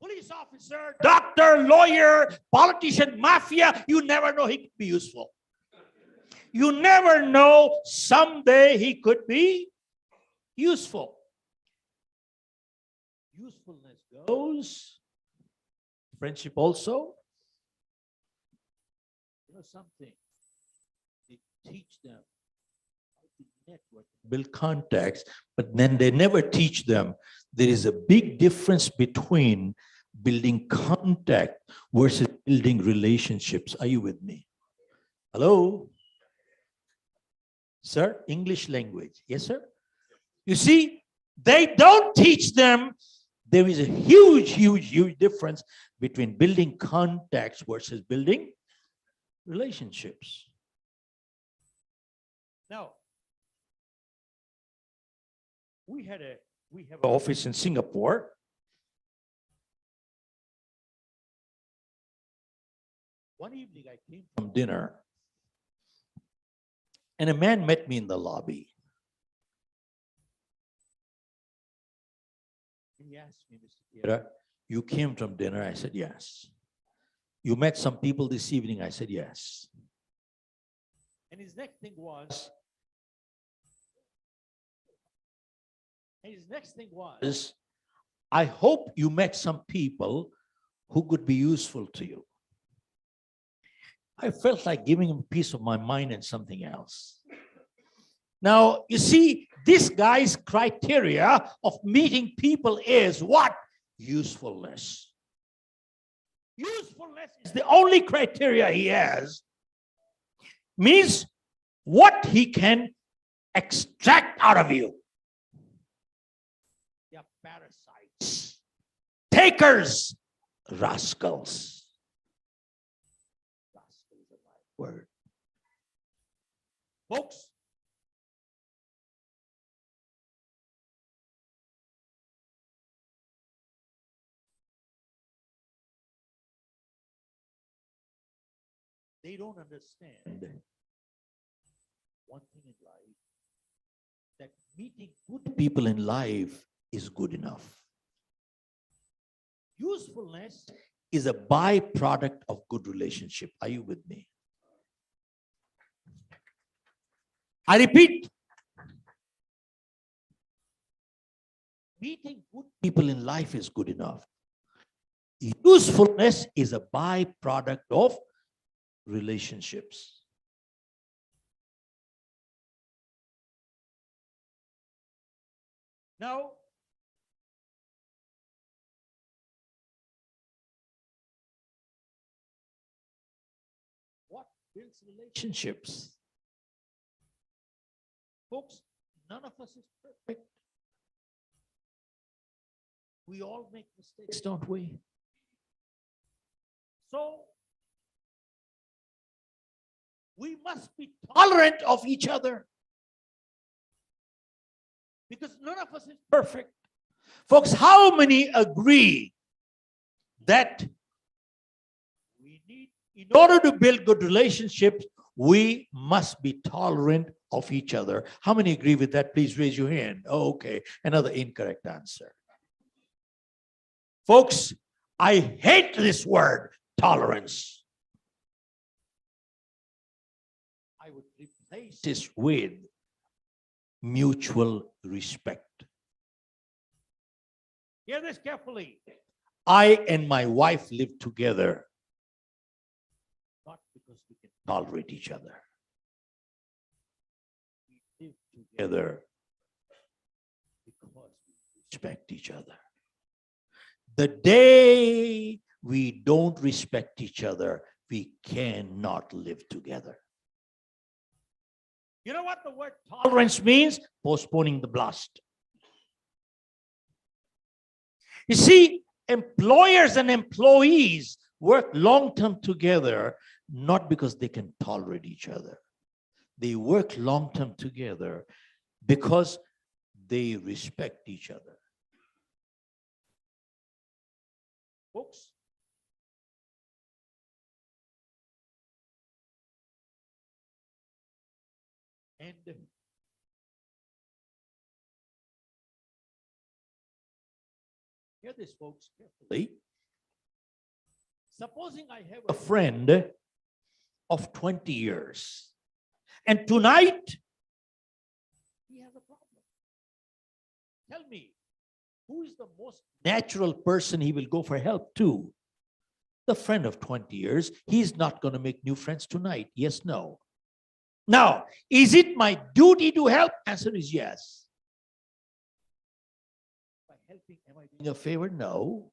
police officer, doctor, lawyer, politician, mafia. You never know, he could be useful. You never know, someday he could be useful. Usefulness goes, friendship also. You know something, they teach them how to network, build contacts, but then they never teach them there is a big difference between building contact versus building relationships. Are you with me? Hello? Sir, English language. Yes, sir? You see, they don't teach them there is a huge, huge, huge difference between building contacts versus building relationships. Now, we have an office in Singapore. One evening I came from dinner and a man met me in the lobby. He asked me, Mr. Khera, you came from dinner? I said, yes. You met some people this evening? I said, yes. And his next thing was, I hope you met some people who could be useful to you. I felt like giving him a piece of my mind and something else. Now, you see, this guy's criteria of meeting people is what? Usefulness. Usefulness is the only criteria he has. Means what he can extract out of you. They are parasites, takers, rascals. Rascal is the right word. Folks, they don't understand one thing in life, that meeting good people in life is good enough. Usefulness is a byproduct of good relationship. Are you with me? I repeat, meeting good people in life is good enough. Usefulness is a byproduct of relationships. Now, what builds relationships? Folks, none of us is perfect. We all make mistakes, don't we? So, we must be tolerant of each other. Because none of us is perfect. Folks, how many agree that we need, in order to build good relationships, we must be tolerant of each other? How many agree with that? Please raise your hand. Oh, okay, another incorrect answer. Folks, I hate this word, tolerance. I would replace this with mutual respect. Hear this carefully. I and my wife live together, not because we can tolerate each other. We live together because we respect each other. The day we don't respect each other, we cannot live together. You know what the word tolerance means? Postponing the blast. You see, employers and employees work long-term together, not because they can tolerate each other. They work long-term together because they respect each other. Folks, and hear this, folks, carefully. Supposing I have a friend of 20 years, and tonight he has a problem. Tell me, who is the most natural person he will go for help to? The friend of 20 years. He's not going to make new friends tonight. Yes, no. Now, is it my duty to help? Answer is yes. By helping, am I doing a favor? No.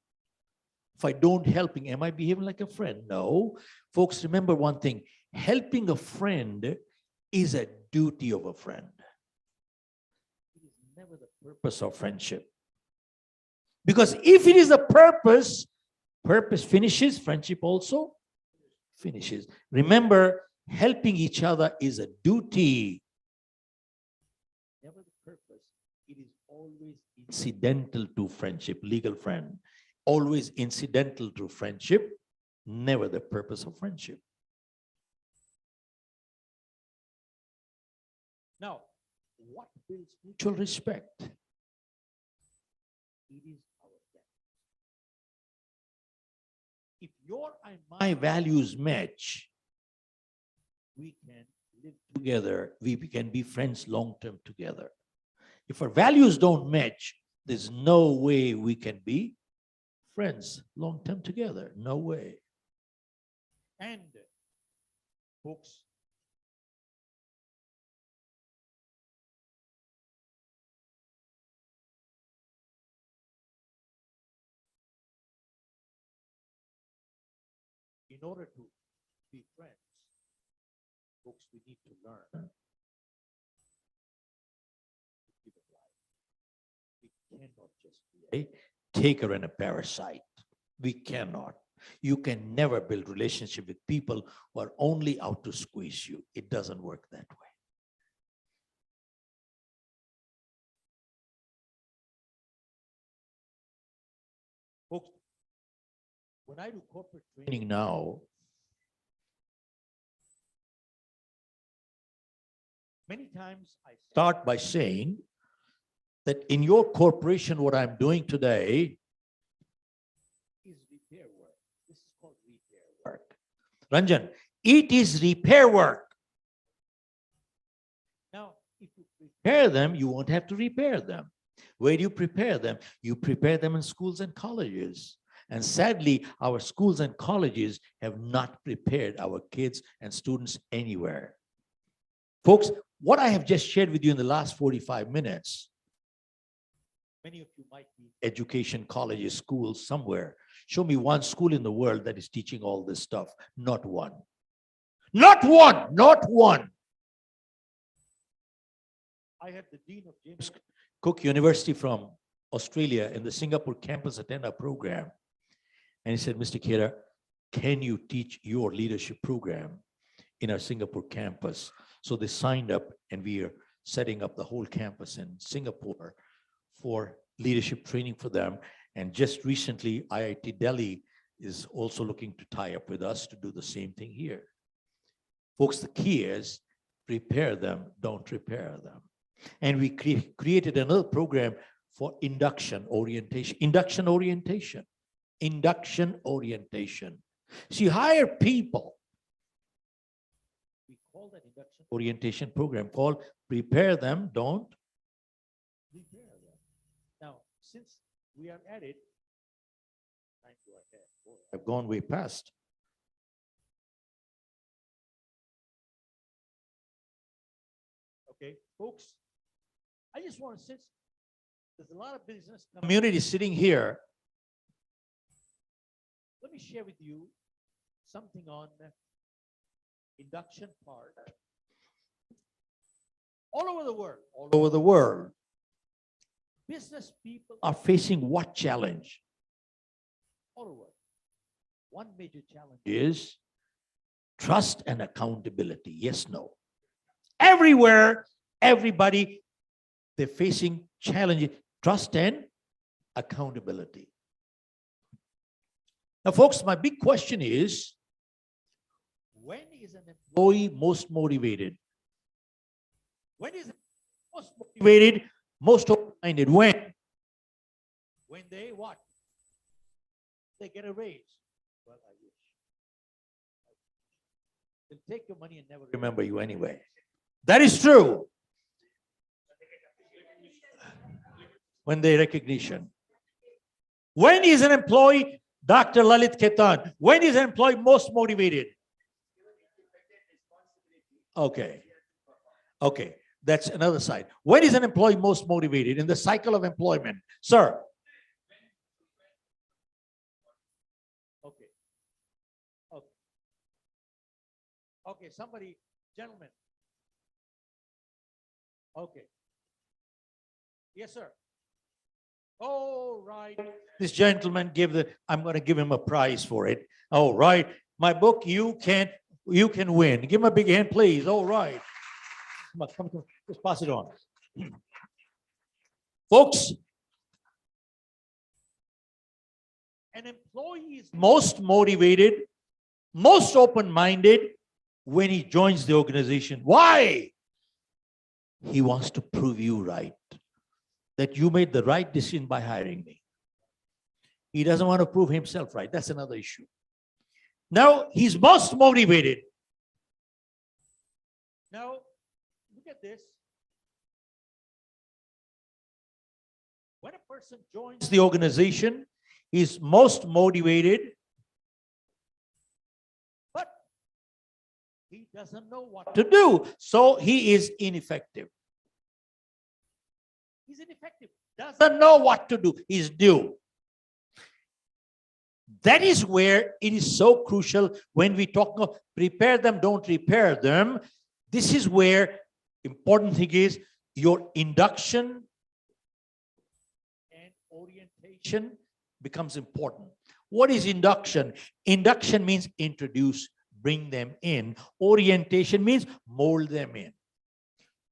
If I don't helping, am I behaving like a friend? No. Folks, remember one thing. Helping a friend is a duty of a friend. It is never the purpose of friendship. Because if it is a purpose, purpose finishes, friendship also finishes. Remember, helping each other is a duty. Never the purpose. It is always incidental to friendship, legal friend. Always incidental to friendship, never the purpose of friendship. Now, what builds mutual respect? It is our values. If your and my values match, we can live together. We can be friends long-term together. If our values don't match, there's no way we can be friends long-term together. No way. And folks, in order to be friends, folks, we need to learn to give it life. We cannot just be a taker and a parasite. We cannot. You can never build relationship with people who are only out to squeeze you. It doesn't work that way. Folks, when I do corporate training now, Many times I start by saying that in your corporation, what I'm doing today is repair work. This is called repair work. Ranjan, it is repair work. Now, if you prepare them, you won't have to repair them. Where do you prepare them? You prepare them in schools and colleges. And sadly, our schools and colleges have not prepared our kids and students anywhere. Folks, what I have just shared with you in the last 45 minutes, many of you might be education, colleges, schools, somewhere. Show me one school in the world that is teaching all this stuff. Not one. Not one. Not one. I had the Dean of James Cook University from Australia in the Singapore campus attend our program. And he said, Mr. Khera, can you teach your leadership program in our Singapore campus? So they signed up, and we are setting up the whole campus in Singapore for leadership training for them. And just recently, IIT Delhi is also looking to tie up with us to do the same thing here. Folks, the key is prepare them, don't repair them. And we created another program for induction orientation. Induction orientation. Induction orientation. So you hire people. We call that induction orientation program called prepare them, don't repair them. Now, since we are at it, time to ahead. Boy, I've gone way past. Okay, folks, I just want to say, there's a lot of business community sitting here. Let me share with you something on induction part. All over the world, business people are facing what challenge? All over. One major challenge is trust and accountability. Yes, no. Everywhere, everybody, they're facing challenges, trust and accountability. Now, folks, my big question is, when is an employee most motivated? When is it most motivated, most open-minded? When? When they what? They get a raise. Well, I wish. They'll take your money and never remember you anyway. That is true. When they recognition. When is an employee, Dr. Lalit Ketan, when is an employee most motivated? Okay. Okay. That's another side. When is an employee most motivated in the cycle of employment? Sir. Okay. Okay. Okay. Somebody, gentlemen. Okay. Yes, sir. Oh, right. This gentleman gave I'm going to give him a prize for it. Oh, right. My book, you can win. Give him a big hand, please. All right. Come on. Just pass it on. Folks, an employee is most motivated, most open-minded when he joins the organization. Why? He wants to prove you right, that you made the right decision by hiring me. He doesn't want to prove himself right. That's another issue. Now, he's most motivated. Now, look at this. When a person joins the organization, he's most motivated, but he doesn't know what to do. So he is ineffective. He's ineffective. Doesn't know what to do. He's due. That is where it is so crucial when we talk of prepare them, don't repair them. This is where important thing is your induction and orientation becomes important. What is induction? Induction means introduce, bring them in. Orientation means mold them in.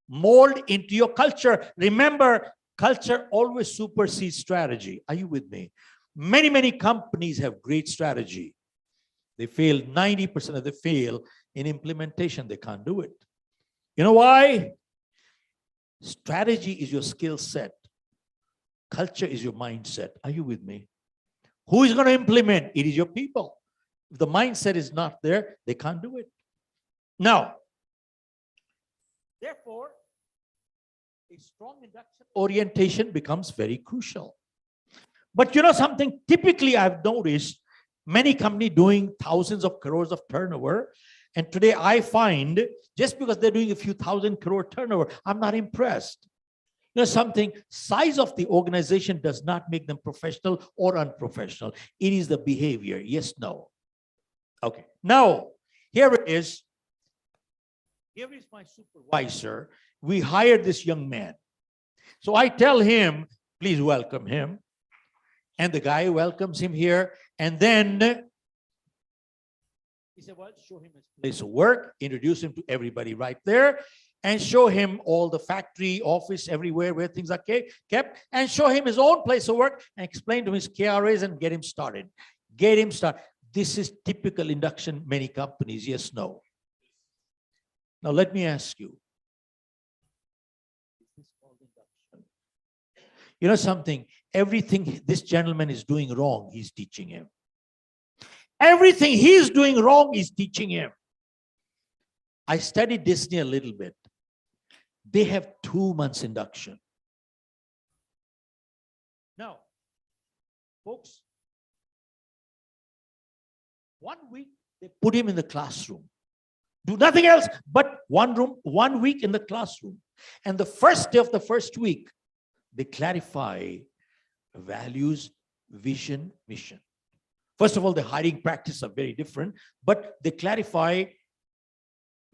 Mold into your culture. Remember, culture always supersedes strategy. Are you with me? Many, many companies have great strategy. They fail, 90% of them fail in implementation. They can't do it. You know why? Strategy is your skill set. Culture is your mindset. Are you with me? Who is going to implement? It is your people. If the mindset is not there, they can't do it. Now, therefore, a strong induction orientation becomes very crucial. But you know something, typically I've noticed many companies doing thousands of crores of turnover. And today I find just because they're doing a few thousand crore turnover, I'm not impressed. You know something, size of the organization does not make them professional or unprofessional. It is the behavior. Yes, no. Okay. Now, here it is. Here is my supervisor. We hired this young man. So I tell him, please welcome him. And the guy welcomes him here. And then he said, well, show him his place of work, introduce him to everybody right there, and show him all the factory, office, everywhere where things are kept, and show him his own place of work, and explain to him his KRAs and get him started. Get him started. This is typical induction, many companies, yes, no. Now, let me ask you. You know something? Everything this gentleman is doing wrong, he's teaching him. Everything he's doing wrong, he's teaching him. I studied Disney a little bit. They have 2 months induction. Now, folks, 1 week, they put him in the classroom. Do nothing else but 1 week in the classroom. And the first day of the first week, they clarify values, vision, mission. First of all, the hiring practices are very different, but they clarify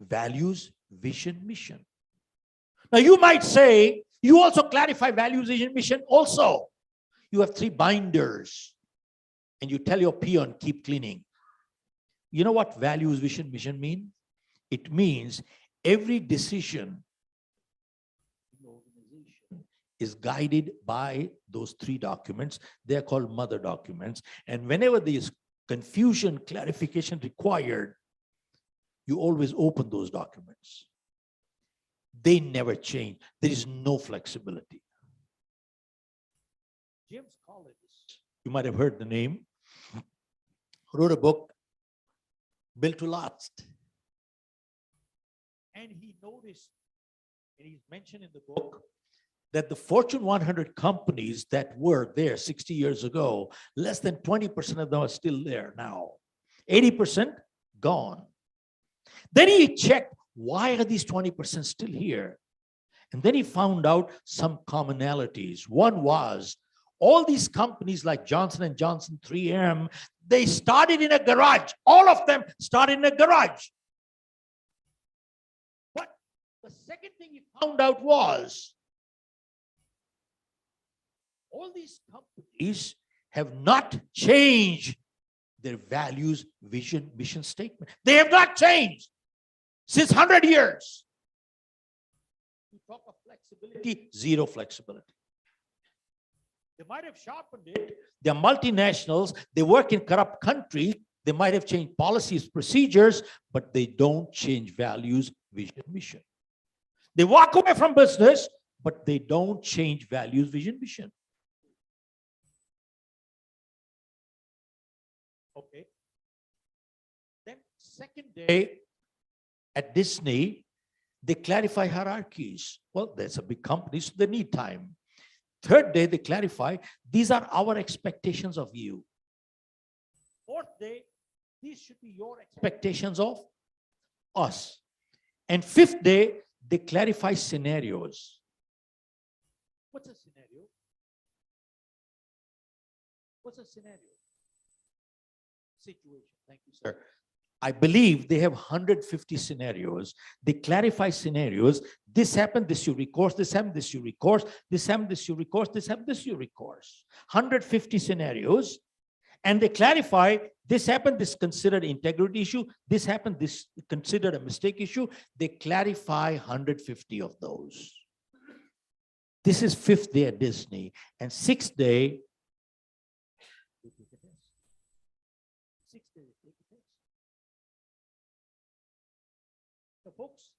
values, vision, mission. Now, you might say, you also clarify values, vision, mission also. You have 3 binders, and you tell your peon, keep cleaning. You know what values, vision, mission mean? It means every decision in the organization is guided by those 3 documents. They're called mother documents. And whenever there is confusion, clarification required, you always open those documents. They never change. There is no flexibility. James Collins, you might have heard the name, wrote a book, Built to Last. And he noticed, and he's mentioned in the book, that the Fortune 100 companies that were there 60 years ago, less than 20% of them are still there now. 80% gone. Then he checked, why are these 20% still here? And then he found out some commonalities. One was, all these companies like Johnson & Johnson, 3M, they started in a garage. All of them started in a garage. But the second thing he found out was, all these companies have not changed their values, vision, mission statement. They have not changed since 100 years. You talk of flexibility, zero flexibility. They might have sharpened it. They're multinationals. They work in corrupt countries. They might have changed policies, procedures, but they don't change values, vision, mission. They walk away from business, but they don't change values, vision, mission. Okay. Then second day at Disney, they clarify hierarchies. Well, there's a big company, so they need time. Third day, they clarify, these are our expectations of you. Fourth day, these should be your expectations of us. And fifth day, they clarify scenarios. What's a scenario? What's a scenario? Situation. Thank you, sir. I believe they have 150 scenarios. They clarify scenarios. This happened, this you recourse, this happened, this you recourse, this happened, this you recourse, this happened, this you recourse. 150 scenarios. And they clarify, this happened, this considered integrity issue, this happened, this considered a mistake issue. They clarify 150 of those. This is fifth day at Disney. And sixth day, folks,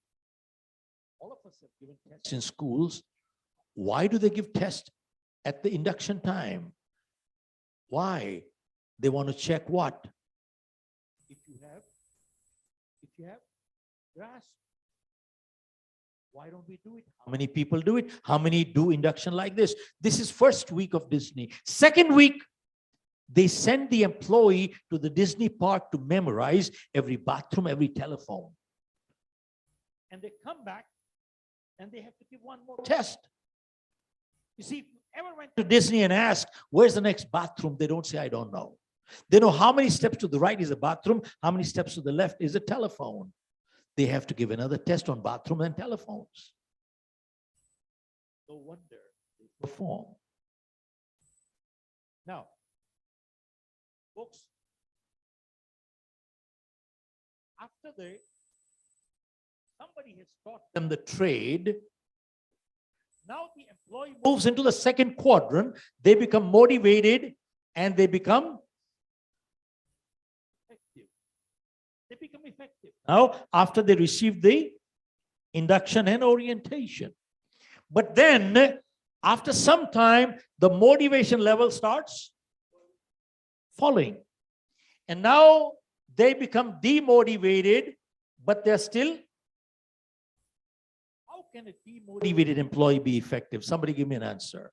All of us have given tests in schools. Why do they give tests at the induction time? Why? They want to check what? If you have grasp. Why don't we do it? How many people do it? How many do induction like this? This is first week of Disney. Second week, they send the employee to the Disney park to memorize every bathroom, every telephone. And they come back and they have to give one more test. You see, if you ever went to Disney and asked, where's the next bathroom? They don't say, I don't know. They know how many steps to the right is a bathroom, how many steps to the left is a telephone. They have to give another test on bathroom and telephones. No wonder they perform. Now, folks, after somebody has taught them the trade, now the employee moves into the second quadrant. They become motivated and they become effective. They become effective. Now, after they receive the induction and orientation. But then, after some time, the motivation level starts falling. And now they become demotivated, but they're still. How can a demotivated employee be effective? Somebody give me an answer.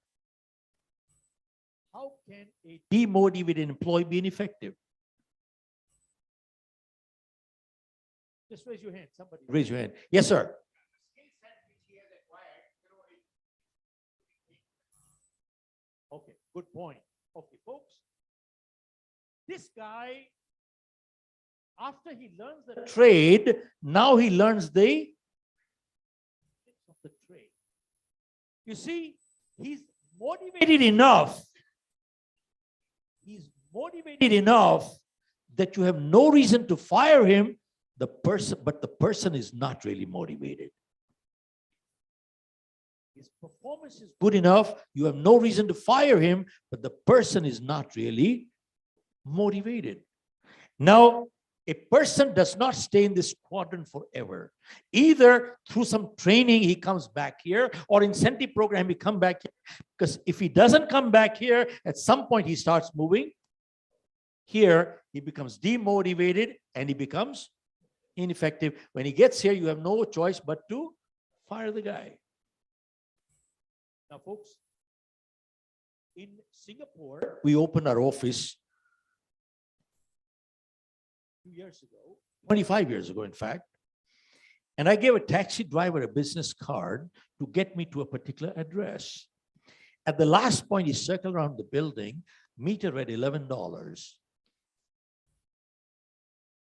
How can a demotivated employee be ineffective? Just raise your hand. Somebody raise your hand. Yes, sir. Okay, good point. Okay, folks. This guy, after he learns the trade, now he learns the trade. You see, he's motivated enough. He's motivated enough that you have no reason to fire him. But the person is not really motivated. His performance is good enough. You have no reason to fire him, but the person is not really motivated. Now, a person does not stay in this quadrant forever. Either through some training, he comes back here, or incentive program, he come back here. Because if he doesn't come back here, at some point he starts moving. Here, he becomes demotivated and he becomes ineffective. When he gets here, you have no choice but to fire the guy. Now, folks, in Singapore, we opened our office 2 years ago, 25 years ago, in fact. And I gave a taxi driver a business card to get me to a particular address. At the last point, he circled around the building, meter read $11.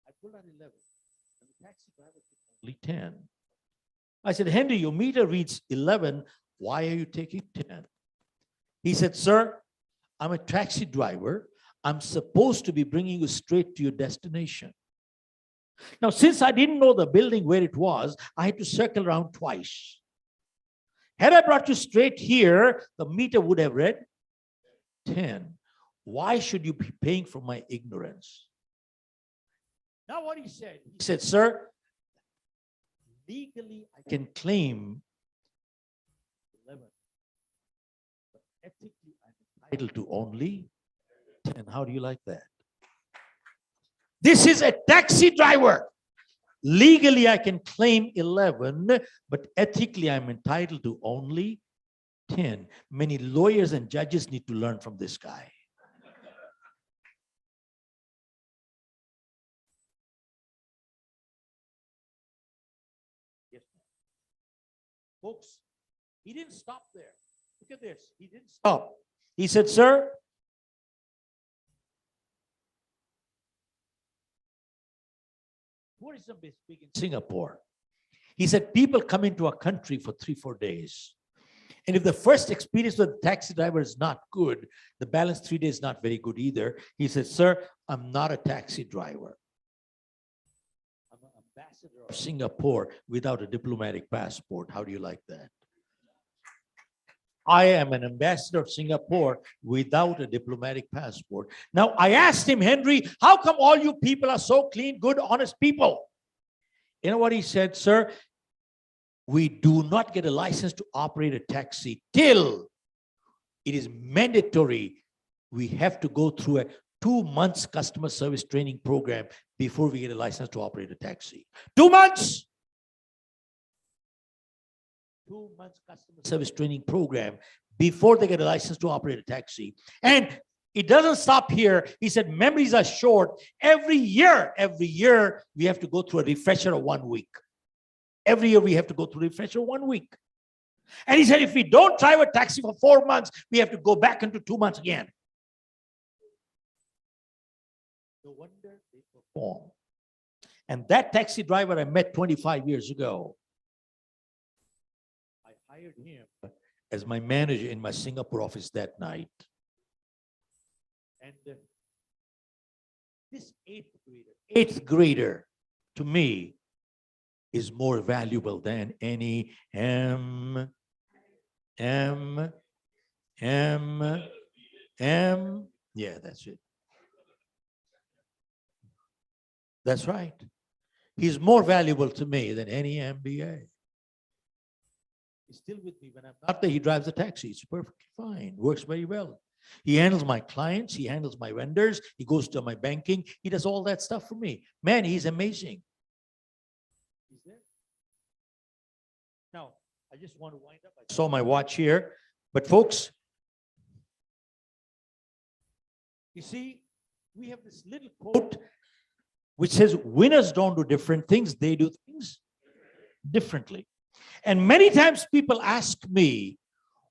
I pulled out 11. Taxi driver only 10. I said, Henry, your meter reads 11. Why are you taking 10? He said, sir, I'm a taxi driver. I'm supposed to be bringing you straight to your destination. Now, since I didn't know the building where it was, I had to circle around twice. Had I brought you straight here, the meter would have read 10. Why should you be paying for my ignorance? Now what he said, sir, legally I can claim 11, but ethically I'm entitled to only 10. How do you like that? This is a taxi driver. Legally I can claim 11, but ethically I'm entitled to only 10. Many lawyers and judges need to learn from this guy. Folks, he didn't stop there. Look at this. He didn't stop. He said, sir, tourism is big in Singapore. He said, people come into our country for 3-4 days. And if the first experience with the taxi driver is not good, the balance 3 days is not very good either. He said, sir, I'm not a taxi driver. Ambassador of Singapore without a diplomatic passport. How do you like that? I am an ambassador of Singapore without a diplomatic passport. Now, I asked him, Henry, how come all you people are so clean, good, honest people? You know what he said, sir? we do not get a license to operate a taxi till it is mandatory. We have to go through a 2 months customer service training program before we get a license to operate a taxi. 2 months. 2 months customer service training program before they get a license to operate a taxi. And it doesn't stop here. He said, memories are short. Every year, we have to go through a refresher of 1 week. Every year we have to go through a refresher of 1 week. And he said, if we don't drive a taxi for 4 months, we have to go back into 2 months again. No wonder they perform. And that taxi driver I met 25 years ago, I hired him as my manager in my Singapore office that night. And this eighth grader to me is more valuable than any M. Yeah, that's it. That's right. He's more valuable to me than any MBA. He's still with me when I'm not there. He drives a taxi. It's perfectly fine. Works very well. He handles my clients. He handles my vendors. He goes to my banking. He does all that stuff for me. Man, he's amazing. He's there. Now, I just want to wind up. I saw my watch here. But folks, you see, we have this little quote which says, winners don't do different things. They do things differently. And many times people ask me,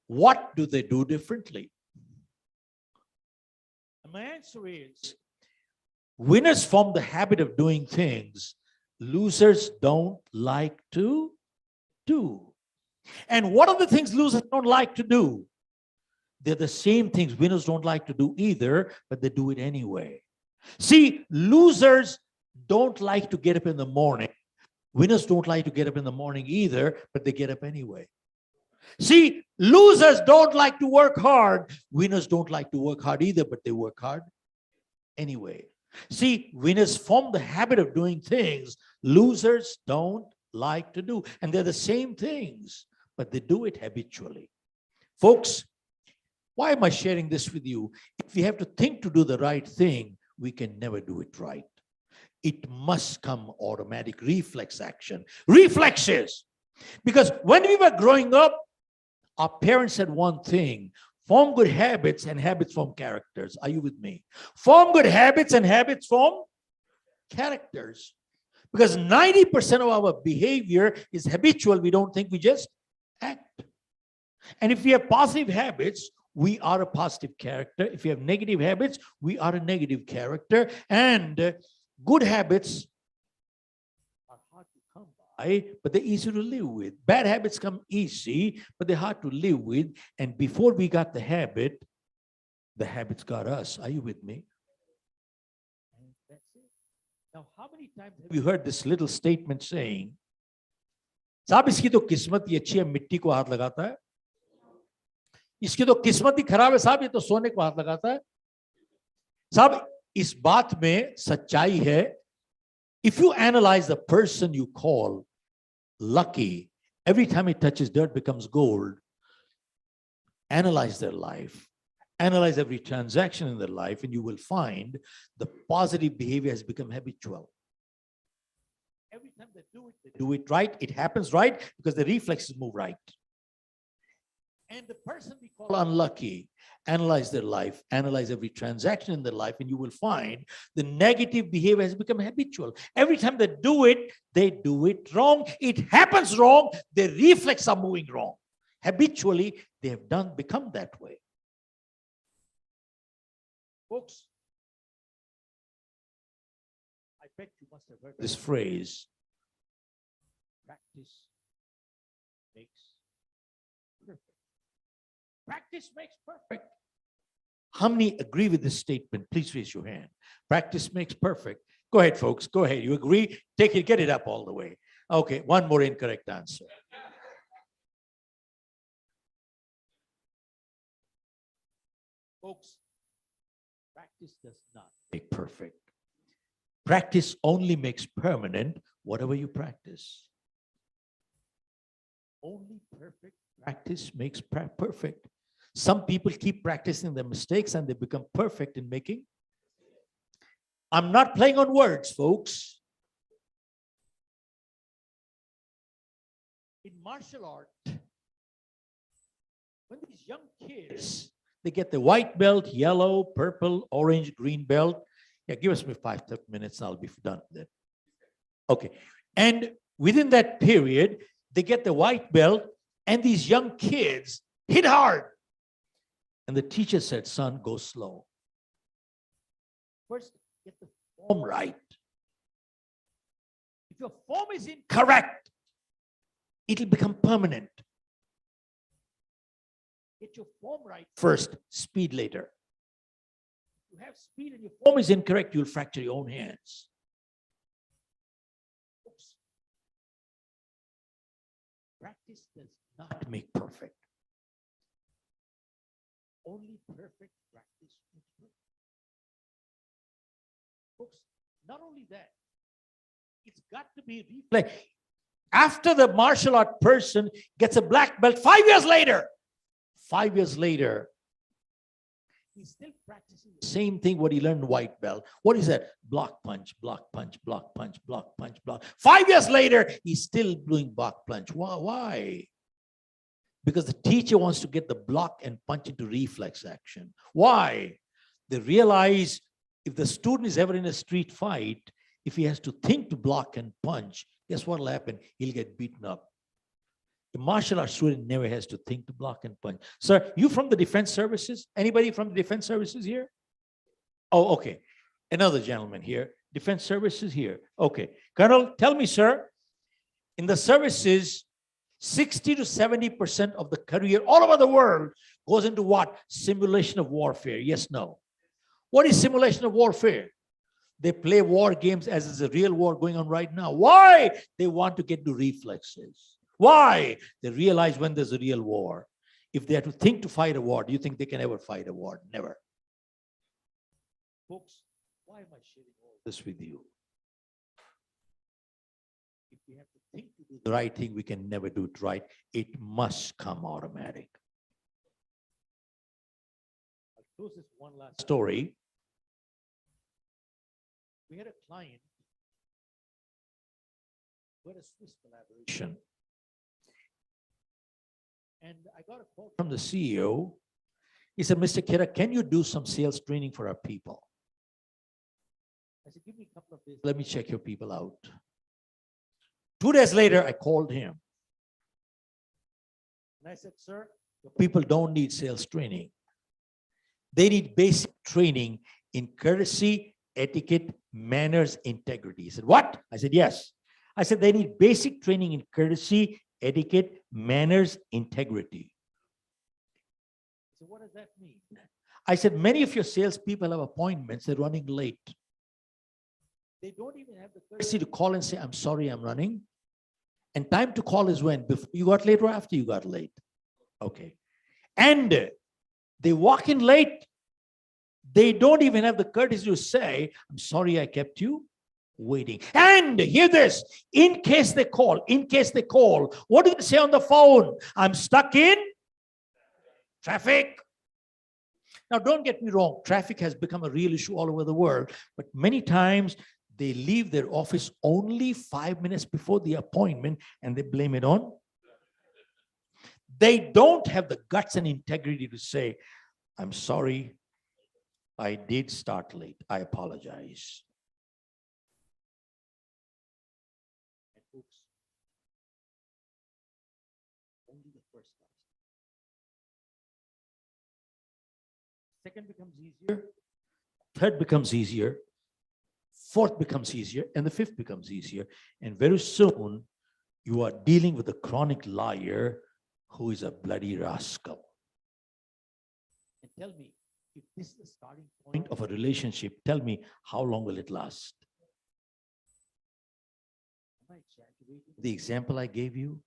what do they do differently? And my answer is, winners form the habit of doing things losers don't like to do. And what are the things losers don't like to do? They're the same things winners don't like to do either, but they do it anyway. See, losers don't like to get up in the morning. Winners don't like to get up in the morning either, but they get up anyway. See, losers don't like to work hard. Winners don't like to work hard either, but they work hard anyway. See, winners form the habit of doing things losers don't like to do. And they're the same things, but they do it habitually. Folks, why am I sharing this with you? If we have to think to do the right thing, we can never do it right. It must come automatic reflex action. Reflexes. Because when we were growing up, our parents said one thing: form good habits and habits form characters. Are you with me? Form good habits and habits form characters. Because 90% of our behavior is habitual. We don't think, we just act. And if we have positive habits, we are a positive character. If we have negative habits, we are a negative character. And good habits are hard to come by, but they're easy to live with. Bad habits come easy, but they're hard to live with. And before we got the habits got us. Are you with me? And that's it. Now, how many times have you heard this little statement saying, साहब इसकी तो किस्मत ही अच्छी है, मिट्टी को हाथ लगाता है. इसकी तो किस्मत ही खराब है साहब, ये तो सोने को हाथ लगाता है. साहब, इस बात में सच्चाई है. If you analyze the person you call lucky, every time he touches dirt becomes gold. Analyze their life. Analyze every transaction in their life, and you will find the positive behavior has become habitual. Every time they do it right. It happens right because the reflexes move right. And the person we call unlucky, analyze their life, analyze every transaction in their life, and you will find the negative behavior has become habitual. Every time they do it wrong. It happens wrong. Their reflexes are moving wrong. Habitually, they have become that way. Folks, I bet you must have heard this phrase: practice makes perfect. Practice makes perfect. How many agree with this statement? Please raise your hand. Practice makes perfect. Go ahead, folks. Go ahead. You agree? Take it, get it up all the way. Okay, one more incorrect answer. Folks, practice does not make perfect. Practice only makes permanent whatever you practice. Only perfect practice makes perfect. Some people keep practicing their mistakes and they become perfect in making. I'm not playing on words, folks. In martial art, when these young kids, they get the white belt, yellow, purple, orange, green belt. Yeah, give us me 5 minutes, I'll be done with it. Okay. And within that period, they get the white belt, and these young kids hit hard. And the teacher said, son, go slow. First, get the form right. If your form is incorrect, it'll become permanent. Get your form right first, speed later. You have speed and your form is incorrect, you'll fracture your own hands. Oops. Practice does not make perfect. Only perfect practice makes perfect. Folks, not only that, it's got to be reflex. After the martial art person gets a black belt 5 years later, 5 years later, he's still practicing the same thing what he learned in white belt. What is that? Block punch, block punch, block punch, block punch, block. 5 years later, he's still doing block punch. Why? Because the teacher wants to get the block and punch into reflex action. Why? They realize if the student is ever in a street fight, if he has to think to block and punch, guess what will happen? He'll get beaten up. The martial arts student never has to think to block and punch. Sir, you from the defense services? Anybody from the defense services here? Oh, okay. Another gentleman here. Defense services here. Okay. Colonel, tell me, sir, in the services, 60 to 70% of the career all over the world goes into what? Simulation of warfare. Yes, no. What is simulation of warfare? They play war games as is a real war going on right now. Why? They want to get to reflexes. Why? They realize when there's a real war. If they have to think to fight a war, do you think they can ever fight a war? Never. Folks, why am I sharing all this with you? If we have to think to do the right thing, we can never do it right. It must come automatic. I'll close this one last story. We had a client who had a Swiss collaboration. And I got a call from the CEO. He said, Mr. Khera, can you do some sales training for our people? I said, give me a couple of days. Let me check your people out. 2 days later, I called him. And I said, sir, your people don't need sales training. They need basic training in courtesy, etiquette, manners, integrity. He said, what? I said, yes. I said, they need basic training in courtesy, etiquette, manners, integrity. So what does that mean? I said, many of your salespeople have appointments, they're running late. They don't even have the courtesy to call and say, I'm sorry, I'm running. And time to call is when? Before you got late or after you got late? Okay. And they walk in late. They don't even have the courtesy to say, I'm sorry I kept you waiting. And hear this, in case they call, what do they say on the phone? I'm stuck in traffic. Now, don't get me wrong. Traffic has become a real issue all over the world. But many times they leave their office only 5 minutes before the appointment and they blame it on. They don't have the guts and integrity to say, I'm sorry, I did start late. I apologize. And folks, only the first time. Second becomes easier. Third becomes easier. Fourth becomes easier. And the fifth becomes easier. And very soon, you are dealing with a chronic liar who is a bloody rascal. And tell me, if this is the starting point of a relationship, tell me, how long will it last? Am I exaggerating the example I gave you?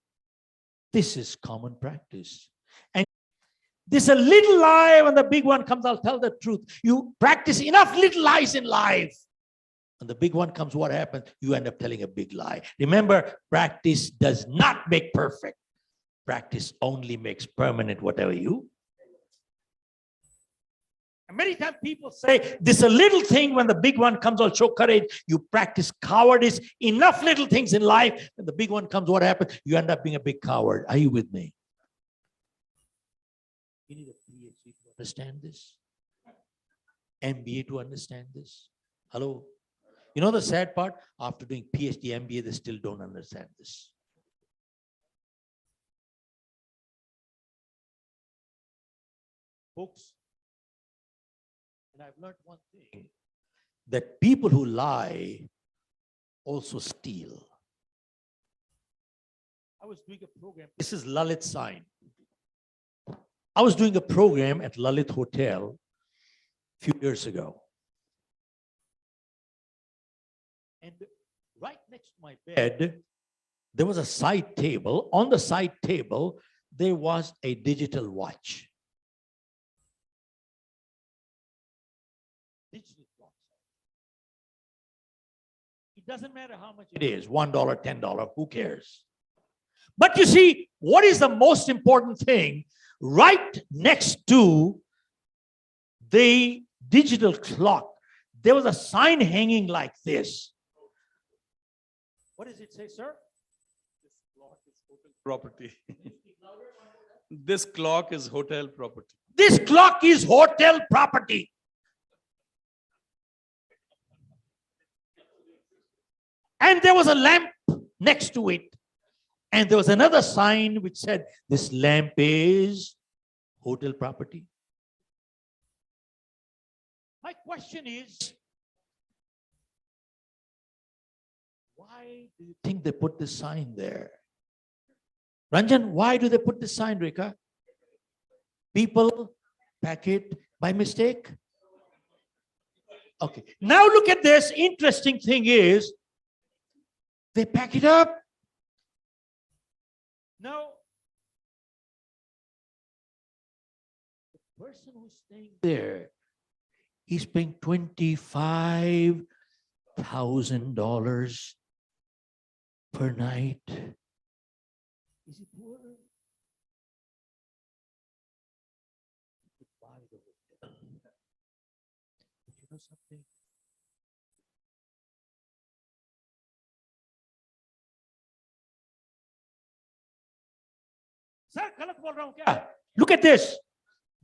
This is common practice. And this is a little lie. When the big one comes, I'll tell the truth. You practice enough little lies in life. When the big one comes, what happens? You end up telling a big lie. Remember, practice does not make perfect. Practice only makes permanent whatever you. And many times people say, this is a little thing, when the big one comes, I'll show courage. You practice cowardice. Enough little things in life. When the big one comes, what happens? You end up being a big coward. Are you with me? You need a PhD to understand this. MBA to understand this. Hello? You know the sad part? After doing PhD, MBA, they still don't understand this. Folks, and I've learned one thing, that people who lie also steal. I was doing a program. This is Lalit sign. I was doing a program at Lalit Hotel a few years ago. And right next to my bed, there was a side table. On the side table, there was a digital watch. Digital watch. It doesn't matter how much it is, $1, $10, who cares? But you see, what is the most important thing? Right next to the digital clock, there was a sign hanging like this. What does it say, sir? This clock is hotel property. This clock is hotel property. This clock is hotel property. And there was a lamp next to it. And there was another sign which said, this lamp is hotel property. My question is, why do you think they put this sign there? Ranjan, why do they put this sign, Rekha? People pack it by mistake? Okay, now look at this. Interesting thing is, they pack it up. Now, the person who's staying there, he's paying $25,000 per night. Is he poor? He could buy the hotel. But you know something? Sir, गलत बोल रहा हूं क्या? Look at this.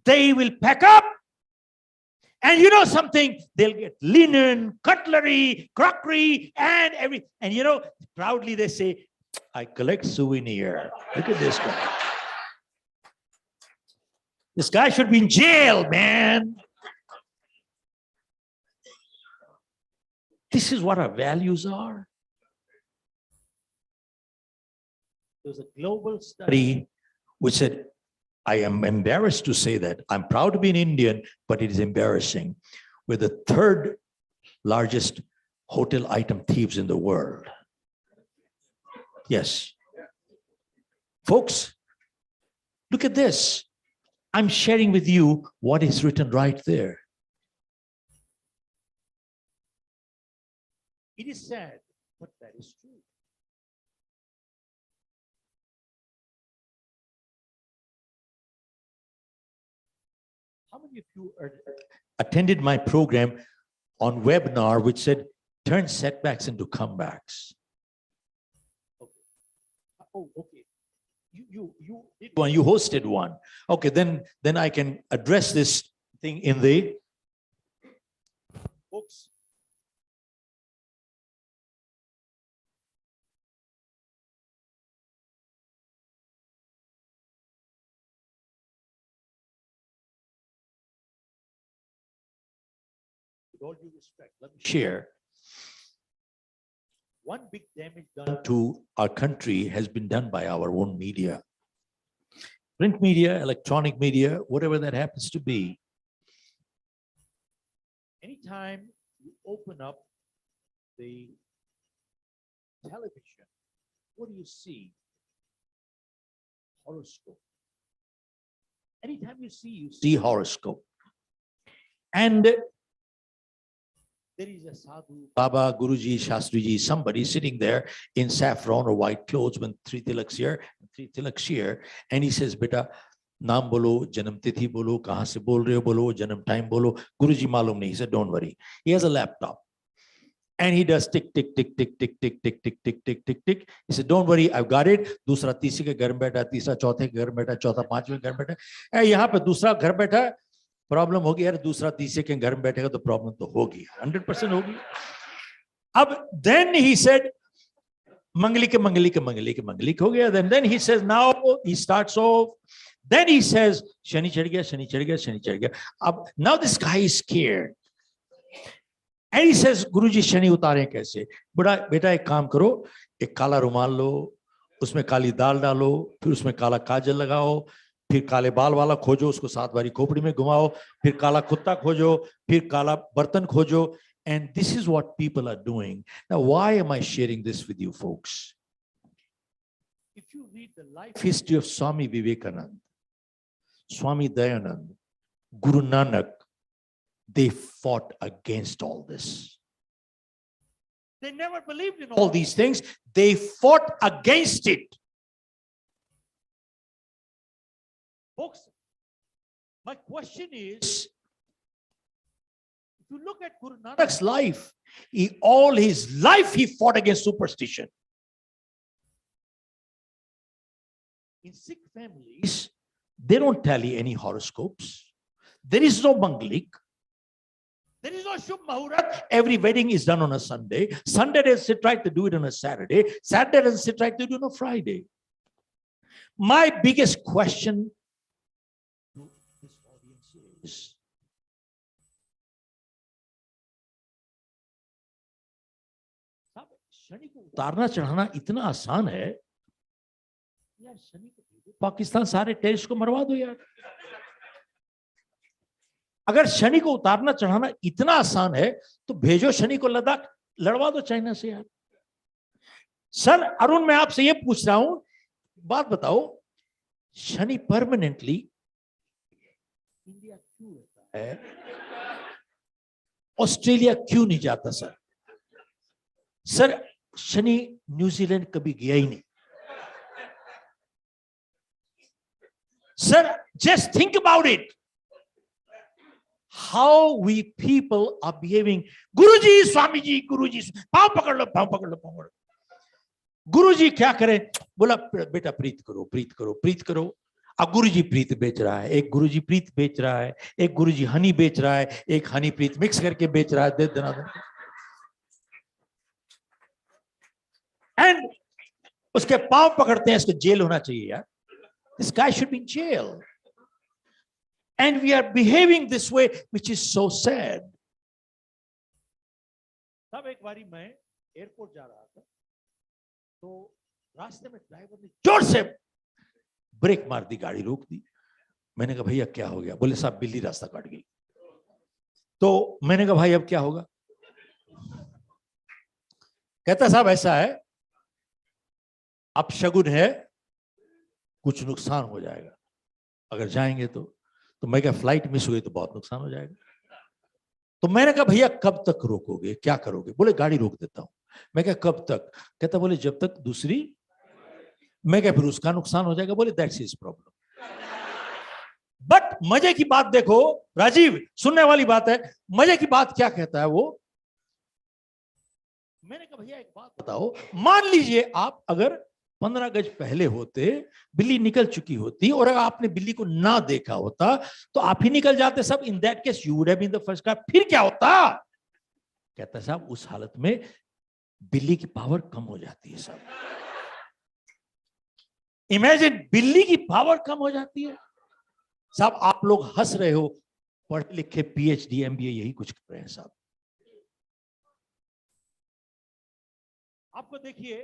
They will pack up. And you know something? They'll get linen, cutlery, crockery, and everything. And you know, proudly they say, I collect souvenir. Look at this guy. This guy should be in jail, man. This is what our values are. There's a global study which said, I am embarrassed to say that. I'm proud to be an Indian, but it is embarrassing. We're the third largest hotel item thieves in the world. Yes. Folks, look at this. I'm sharing with you what is written right there. It is sad, but that is true. How many of you attended my program on webinar which said, turn setbacks into comebacks? Okay. Oh, okay. You did one, you hosted one. Okay, then I can address this thing in the books. With all due respect, let me share. One big damage done to our country has been done by our own media. Print media, electronic media, whatever that happens to be. Anytime you open up the television, what do you see? Horoscope. Anytime you see horoscope. And There is a sadhu, Baba, Guruji, Shastriji, somebody sitting there in saffron or white clothes when 3 tilaks here, 3 tilaks here, and he says, "Beta, naam bolo, janam tithi bolo, kahan se bol rahe ho bolo, janam time bolo." Guruji malum nahi. He said, "Don't worry." He has a laptop, and he does tick, tick, tick, tick, tick, tick, tick, tick, tick, tick, tick, tick. He said, "Don't worry, I've got it." दूसरा तीसरे के घर में बैठा, तीसरा चौथे के घर में बैठा, चौथा पांचवें घर में बैठा, यहाँ पे दूसरा घर बैठा, प्रॉब्लम होगी यार, दूसरा तीसरे के घर में बैठेगा तो प्रॉब्लम तो होगी, 100% होगी. अब then he said, मंगली के मंगली के मंगली के मंगली हो गया. Then he says, now he starts off. Then he says, Shani चढ़ गया, शनि चढ़ गया, शनि चढ़ गया. अब now this guy is scared. And he says, गुरुजी शनि उतारे कैसे? बेटा एक काम करो, एक काला रुमाल लो, उसमें काली दाल डालो, फिर उसमें काला काजल लगाओ, फिर काले बाल वाला खोजो, उसको 7 बारी खोपड़ी में घुमाओ, फिर काला कुत्ता खोजो, फिर काला बर्तन खोजो. And this is what people are doing. Now, why am I sharing this with you folks? If you read the life history of Swami Vivekananda, Swami Dayanand, Guru Nanak, they fought against all this. They never believed in all these things. They fought against it. Folks, my question is, if you look at Guru Nanak's life, all his life he fought against superstition. In Sikh families, they don't tally any horoscopes. There is no Manglik. There is no Shubh Muhurat. Every wedding is done on a Sunday. Sunday doesn't sit right to do it on a Saturday. Saturday doesn't sit right to do it on a Friday. My biggest question to this audience is, Shani को उतारना चढ़ाना इतना आसान है यार. शनि को पाकिस्तान सारे terrorist को मरवा दो यार. अगर शनि को उतारना चढ़ाना इतना आसान है तो भेजो शनि को लद्दाख लड़वा दो चाइना से यार. सर अरुण, मैं आपसे ये पूछ रहा हूं, बात बताओ, शनि परमानेंटली इंडिया क्यों रहता है, ऑस्ट्रेलिया क्यों नहीं जाता? सर शनि न्यूजीलैंड कभी गया ही नहीं. Sir just think about it, how we people are behaving. Guruji, Swami ji, guruji, पांव पकड़ लो, पांव पकड़ लो, पांव पकड़ लो. गुरुजी क्या करें? बोला बेटा प्रीत करो, प्रीत करो, प्रीत करो. अब गुरुजी प्रीत बेच रहा है, एक गुरुजी प्रीत बेच रहा है, एक गुरुजी हनी बेच रहा है, एक हनी प्रीत मिक्स करके बेच रहा है. दे देना. एंड उसके पांव पकड़ते हैं, इसको जेल होना चाहिए यार. This guy should be in jail. And we are behaving this way, which is so sad. तब एक बारी मैं एयरपोर्ट जा रहा था, तो रास्ते में ड्राइवर ने जोर से ब्रेक मार दी, गाड़ी रोक दी. मैंने कहा भैया क्या हो गया? बोले साहब बिल्ली रास्ता काट गई. तो मैंने कहा भाई अब क्या होगा? कहता साहब ऐसा है, अब शगुन है, कुछ नुकसान हो जाएगा अगर जाएंगे तो. मैं क्या फ्लाइट मिस हुई तो बहुत नुकसान हो जाएगा. तो मैंने कहा भैया कब तक रोकोगे, क्या करोगे? बोले गाड़ी रोक देता हूं. मैं क्या कब तक? कहता बोले जब तक दूसरी. मैं क्या फिर उसका नुकसान हो जाएगा? बोले दैट्स हिज प्रॉब्लम. बट मजे की बात देखो राजीव, सुनने वाली बात है. मजे की बात क्या कहता है वो? मैंने कहा भैया एक बात बताओ, मान लीजिए आप अगर 15 गज पहले होते, बिल्ली निकल चुकी होती, और अगर आपने बिल्ली को ना देखा होता तो आप ही निकल जाते सब. In that case you would have been the first car. फिर क्या होता? कहता साहब उस हालत में बिल्ली की पावर कम हो जाती है साहब. इमेजिन, बिल्ली की पावर कम हो जाती है साहब. आप लोग हंस रहे हो, पढ़े लिखे पीएचडी एमबीए यही कुछ कर रहे हैं साहब. आपको देखिए,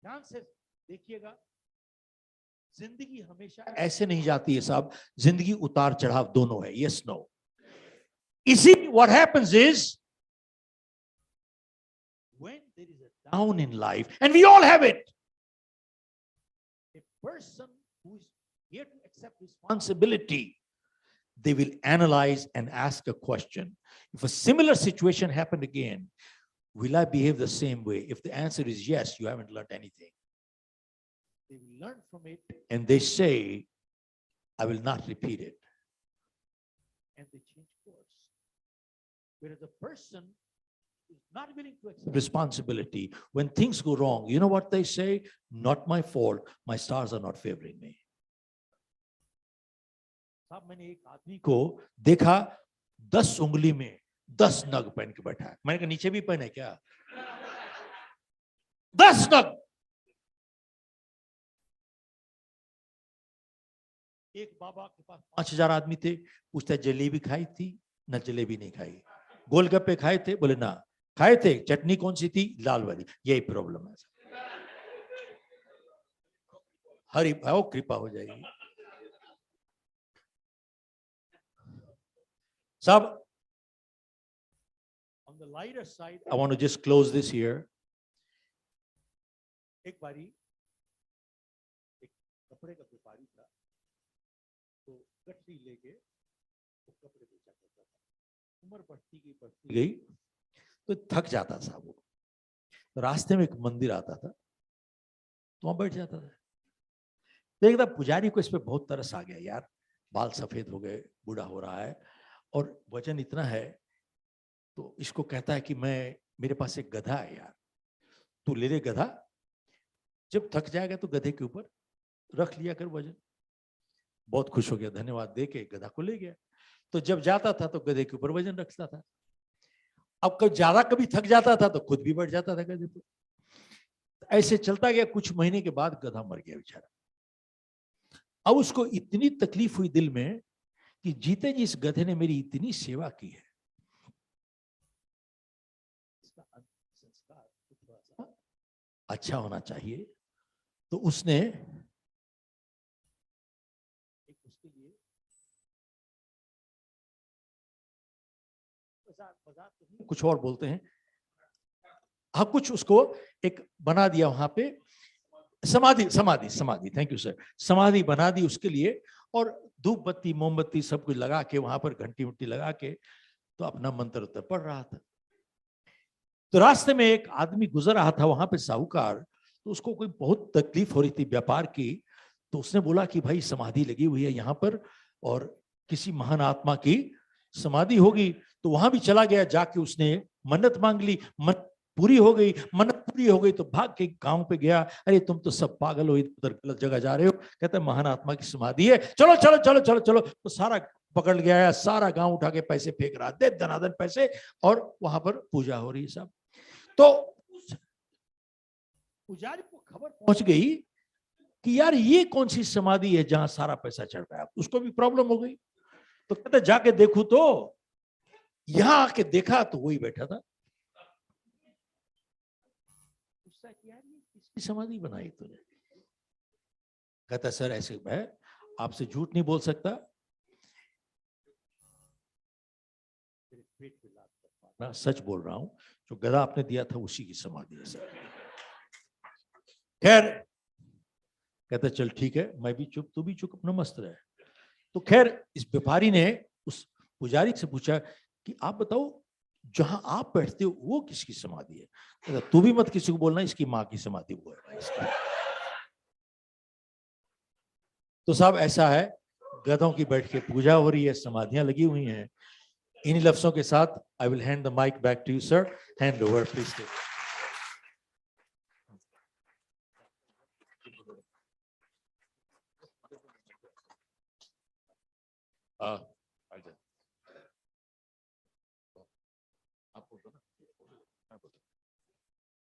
ध्यान से देखिएगा, जिंदगी हमेशा ऐसे नहीं जाती है साहब. जिंदगी उतार चढ़ाव दोनों है. Yes no. इसी what happens is when there is a down in life, and we all have it, a person who is here to accept responsibility, they will analyze and ask a question. If a similar situation happened again, will I behave the same way? If the answer is yes, you haven't learned anything. They will learn from it and they say, I will not repeat it. And they change course. Whereas the person who is not willing to accept responsibility, when things go wrong, you know what they say? Not my fault. My stars are not favoring me. साहब मैंने एक आदमी को देखा 10 उंगली में 10 नग पहन के बैठा है। मैंने कहा नीचे भी पहने क्या? 10 नग। एक बाबा के पास 5000 आदमी थे, पूछता जलेबी खाई थी? ना जलेबी नहीं खाई। गोलगप्पे खाए थे? बोले ना। खाए थे? चटनी कौन सी थी? लाल वाली। यही प्रॉब्लम है। हरि भाव कृपा हो जाएगी। सब on the lighter side, I want to just close this here. एक बारी एक कपड़े का व्यापारी था, तो गठरी लेके वो कपड़े बेचा करता था। उम्र बढ़ती गई तो थक जाता था वो। तो रास्ते में एक मंदिर आता था, तो वहां बैठ जाता था। देखता पुजारी को इस पे बहुत तरस आ गया, यार बाल सफेद हो गए, बूढ़ा हो रहा है और वजन इतना है, तो इसको कहता है कि मेरे पास एक गधा है यार, तू ले ले गधा, जब थक जाएगा तो गधे के ऊपर रख लिया कर वजन। बहुत खुश हो गया, धन्यवाद दे के गधा को ले गया। तो जब जाता था तो गधे के ऊपर वजन रखता था। अब कभी थक जाता था तो खुद भी बढ़ जाता था गधे पर। ऐसे चलता गया, कुछ महीने के बाद गधा मर गया बेचारा। अब उसको इतनी तकलीफ हुई दिल में कि जीते जी इस गधे ने मेरी इतनी सेवा की है, इसका संस्कार थोड़ा सा अच्छा होना चाहिए। तो उसने एक उसके लिए कुछ और बोलते हैं, हाँ कुछ उसको एक बना दिया वहां पे, समाधि, थैंक यू सर, समाधि बना दी उसके लिए। और धूप बत्ती मोमबत्ती सब कुछ लगा के वहां पर घंटी उंटी लगा के तो अपना मंत्र उत्तर पढ़ रहा था। तो रास्ते में एक आदमी गुजर रहा था वहां पे, साहूकार, तो उसको कोई बहुत तकलीफ हो रही थी व्यापार की। तो उसने बोला कि भाई समाधि लगी हुई है यहाँ पर और किसी महान आत्मा की समाधि होगी। तो वहां भी चला गया, जाके उसने मन्नत मांग ली, मन्नत पूरी हो गई। मन्नत पूरी हो गई तो भाग के गांव पे गया, अरे तुम तो सब पागल हो, इधर गलत जगह जा रहे हो। कहता है महान आत्मा की समाधि है, चलो चलो चलो चलो चलो। तो सारा पकड़ गया, सारा गांव उठा के पैसे फेंक रहा, दे दनादन पैसे, और वहां पर पूजा हो रही है सब। तो पुजारी को खबर पहुंच गई कि यार ये कौन सी समाधि है जहां सारा पैसा चढ़ रहा है। उसको भी प्रॉब्लम हो गई। तो कहते जाके देखूं तो यहां आके देखा तो वही बैठा था। यार ये किसकी समाधि बनाई तूने? कहता सर ऐसे मैं आपसे झूठ नहीं बोल सकता, पेट पे लात मारना, सच बोल रहा हूं, जो गधा आपने दिया था उसी की समाधि है सर। खैर कहता चल ठीक है, मैं भी चुप, तू भी चुप, अपना मस्त रहे। तो खैर इस व्यापारी ने उस पुजारी से पूछा कि आप बताओ जहां आप बैठते हो वो किसकी समाधि है? कहता तू भी मत किसी को बोलना, इसकी माँ की समाधि वो है भाई इसकी। तो साहब ऐसा है, गधों की बैठ के पूजा हो रही है, समाधियां लगी हुई हैं। इन्हीं लफ्जों के साथ I will hand the mic back to you sir, hand over please.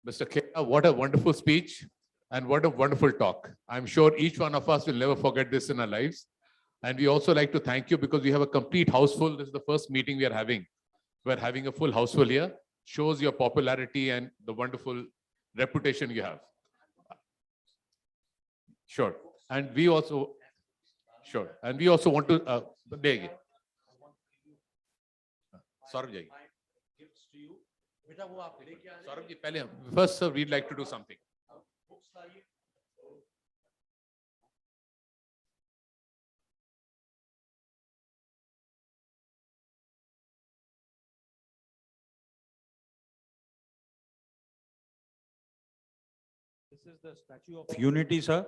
Mr. Khera, what a wonderful speech and what a wonderful talk. I'm sure each one of us will never forget this in our lives. And we also like to thank you because we have a complete house full. This is the first meeting we are having. We're having a full house full here. Shows your popularity and the wonderful reputation you have. Sure. And we also, sure. And we also want to, Saurabh ji. Saurabh ji, first sir, we'd like to do something. This is the Statue of Unity, sir,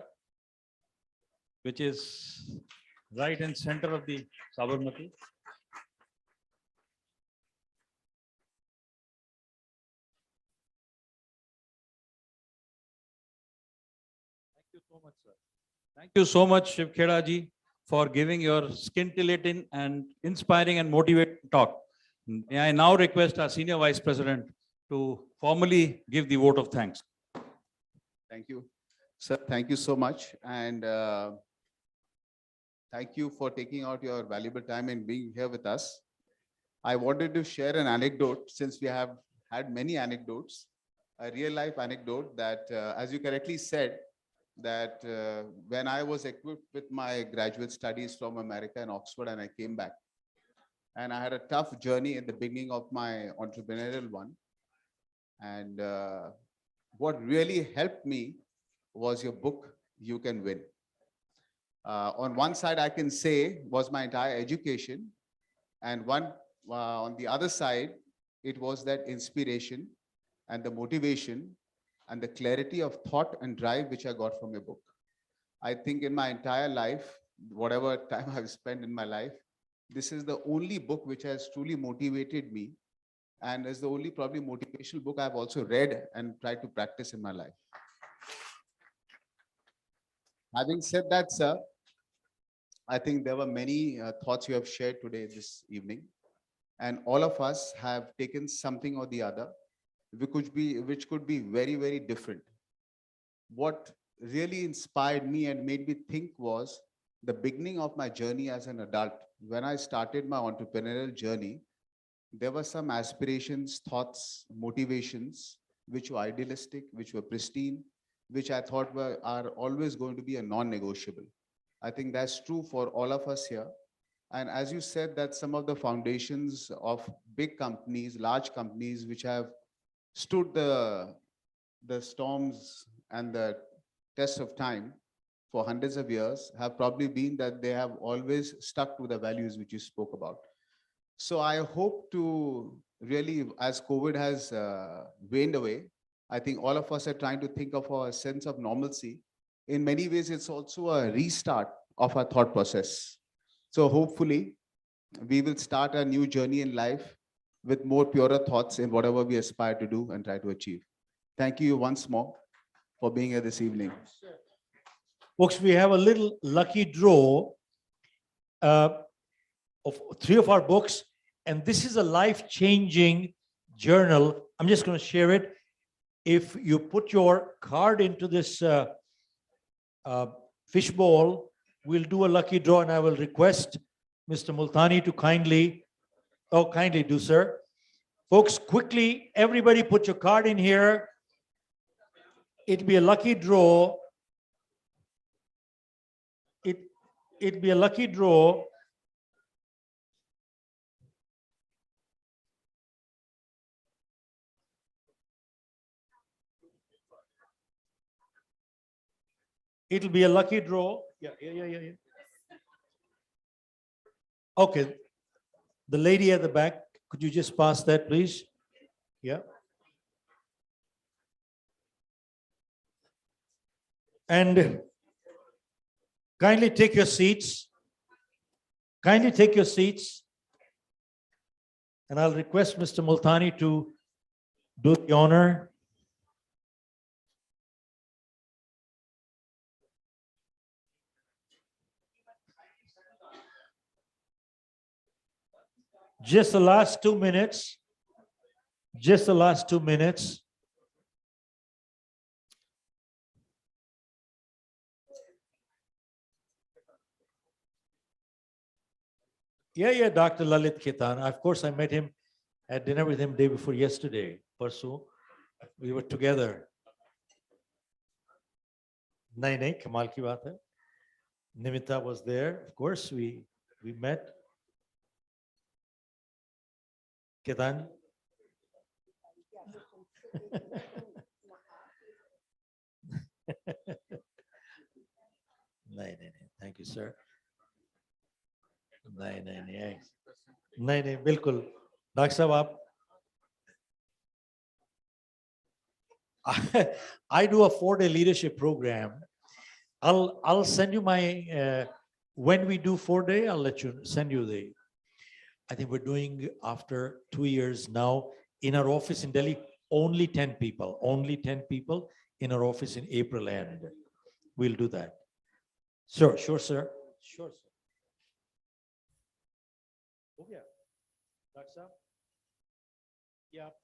which is right in center of the Sabarmati. Thank you so much, sir. Thank you so much, Shiv Khera ji, for giving your scintillating and inspiring and motivating talk. May I now request our Senior Vice President to formally give the vote of thanks. Thank you, sir. Thank you so much. And thank you for taking out your valuable time and being here with us. I wanted to share an anecdote since we have had many anecdotes, a real life anecdote that, as you correctly said, that when I was equipped with my graduate studies from America and Oxford and I came back, and I had a tough journey at the beginning of my entrepreneurial one. And what really helped me was your book, You Can Win. On one side, I can say was my entire education. And on the other side, it was that inspiration and the motivation and the clarity of thought and drive which I got from your book. I think in my entire life, whatever time I've spent in my life, this is the only book which has truly motivated me, and is the only probably motivational book I've also read and tried to practice in my life. Having said that, sir, I think there were many thoughts you have shared today, this evening, and all of us have taken something or the other, which could be very, very different. What really inspired me and made me think was the beginning of my journey as an adult. When I started my entrepreneurial journey, there were some aspirations, thoughts, motivations, which were idealistic, which were pristine, which I thought are always going to be a non-negotiable. I think that's true for all of us here. And as you said, that some of the foundations of big companies, large companies, which have stood the storms and the test of time for hundreds of years, have probably been that they have always stuck to the values which you spoke about. So I hope to really, as COVID has waned away, I think all of us are trying to think of our sense of normalcy. In many ways, it's also a restart of our thought process. So hopefully, we will start a new journey in life with more purer thoughts in whatever we aspire to do and try to achieve. Thank you once more for being here this evening. Folks, we have a little lucky draw of 3 of our books, and this is a life-changing journal. I'm just going to share it. If you put your card into this fishbowl, we'll do a lucky draw, and I will request Mr. Multani to kindly do, sir. Folks, quickly, everybody put your card in here. It'll be a lucky draw. It'll be a lucky draw. It'll be a lucky draw. Yeah. Okay. The lady at the back, could you just pass that, please? Yeah. And kindly take your seats. Kindly take your seats. And I'll request Mr. Multani to do the honor. Just the last 2 minutes. Just the last 2 minutes. Yeah, Dr. Lalit Ketan. Of course, I met him at dinner with him day before yesterday. Parsu, we were together. Nahi, kamal ki baat hai. Nimita was there. Of course, we met. Ketan. Nahi. Thank you, sir. नहीं बिल्कुल doctor साहब I do a 4-day leadership program. I'll send you my, when we do 4-day, I'll send you the, I think we're doing after 2 years now in our office in Delhi, only 10 people in our office in April end. We'll do that. Sure, sure, sir. Sure, sir. हो गया? Doctor साहब? या आप-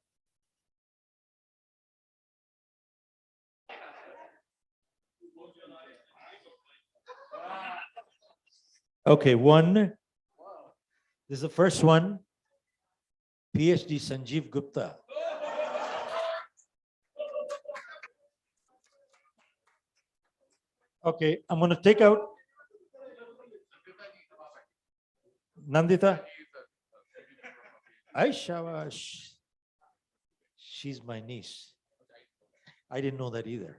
Okay, one. This is the first one. PhD Sanjeev Gupta. Okay, I'm going to take out Nandita. Aisha, she's my niece. I didn't know that either.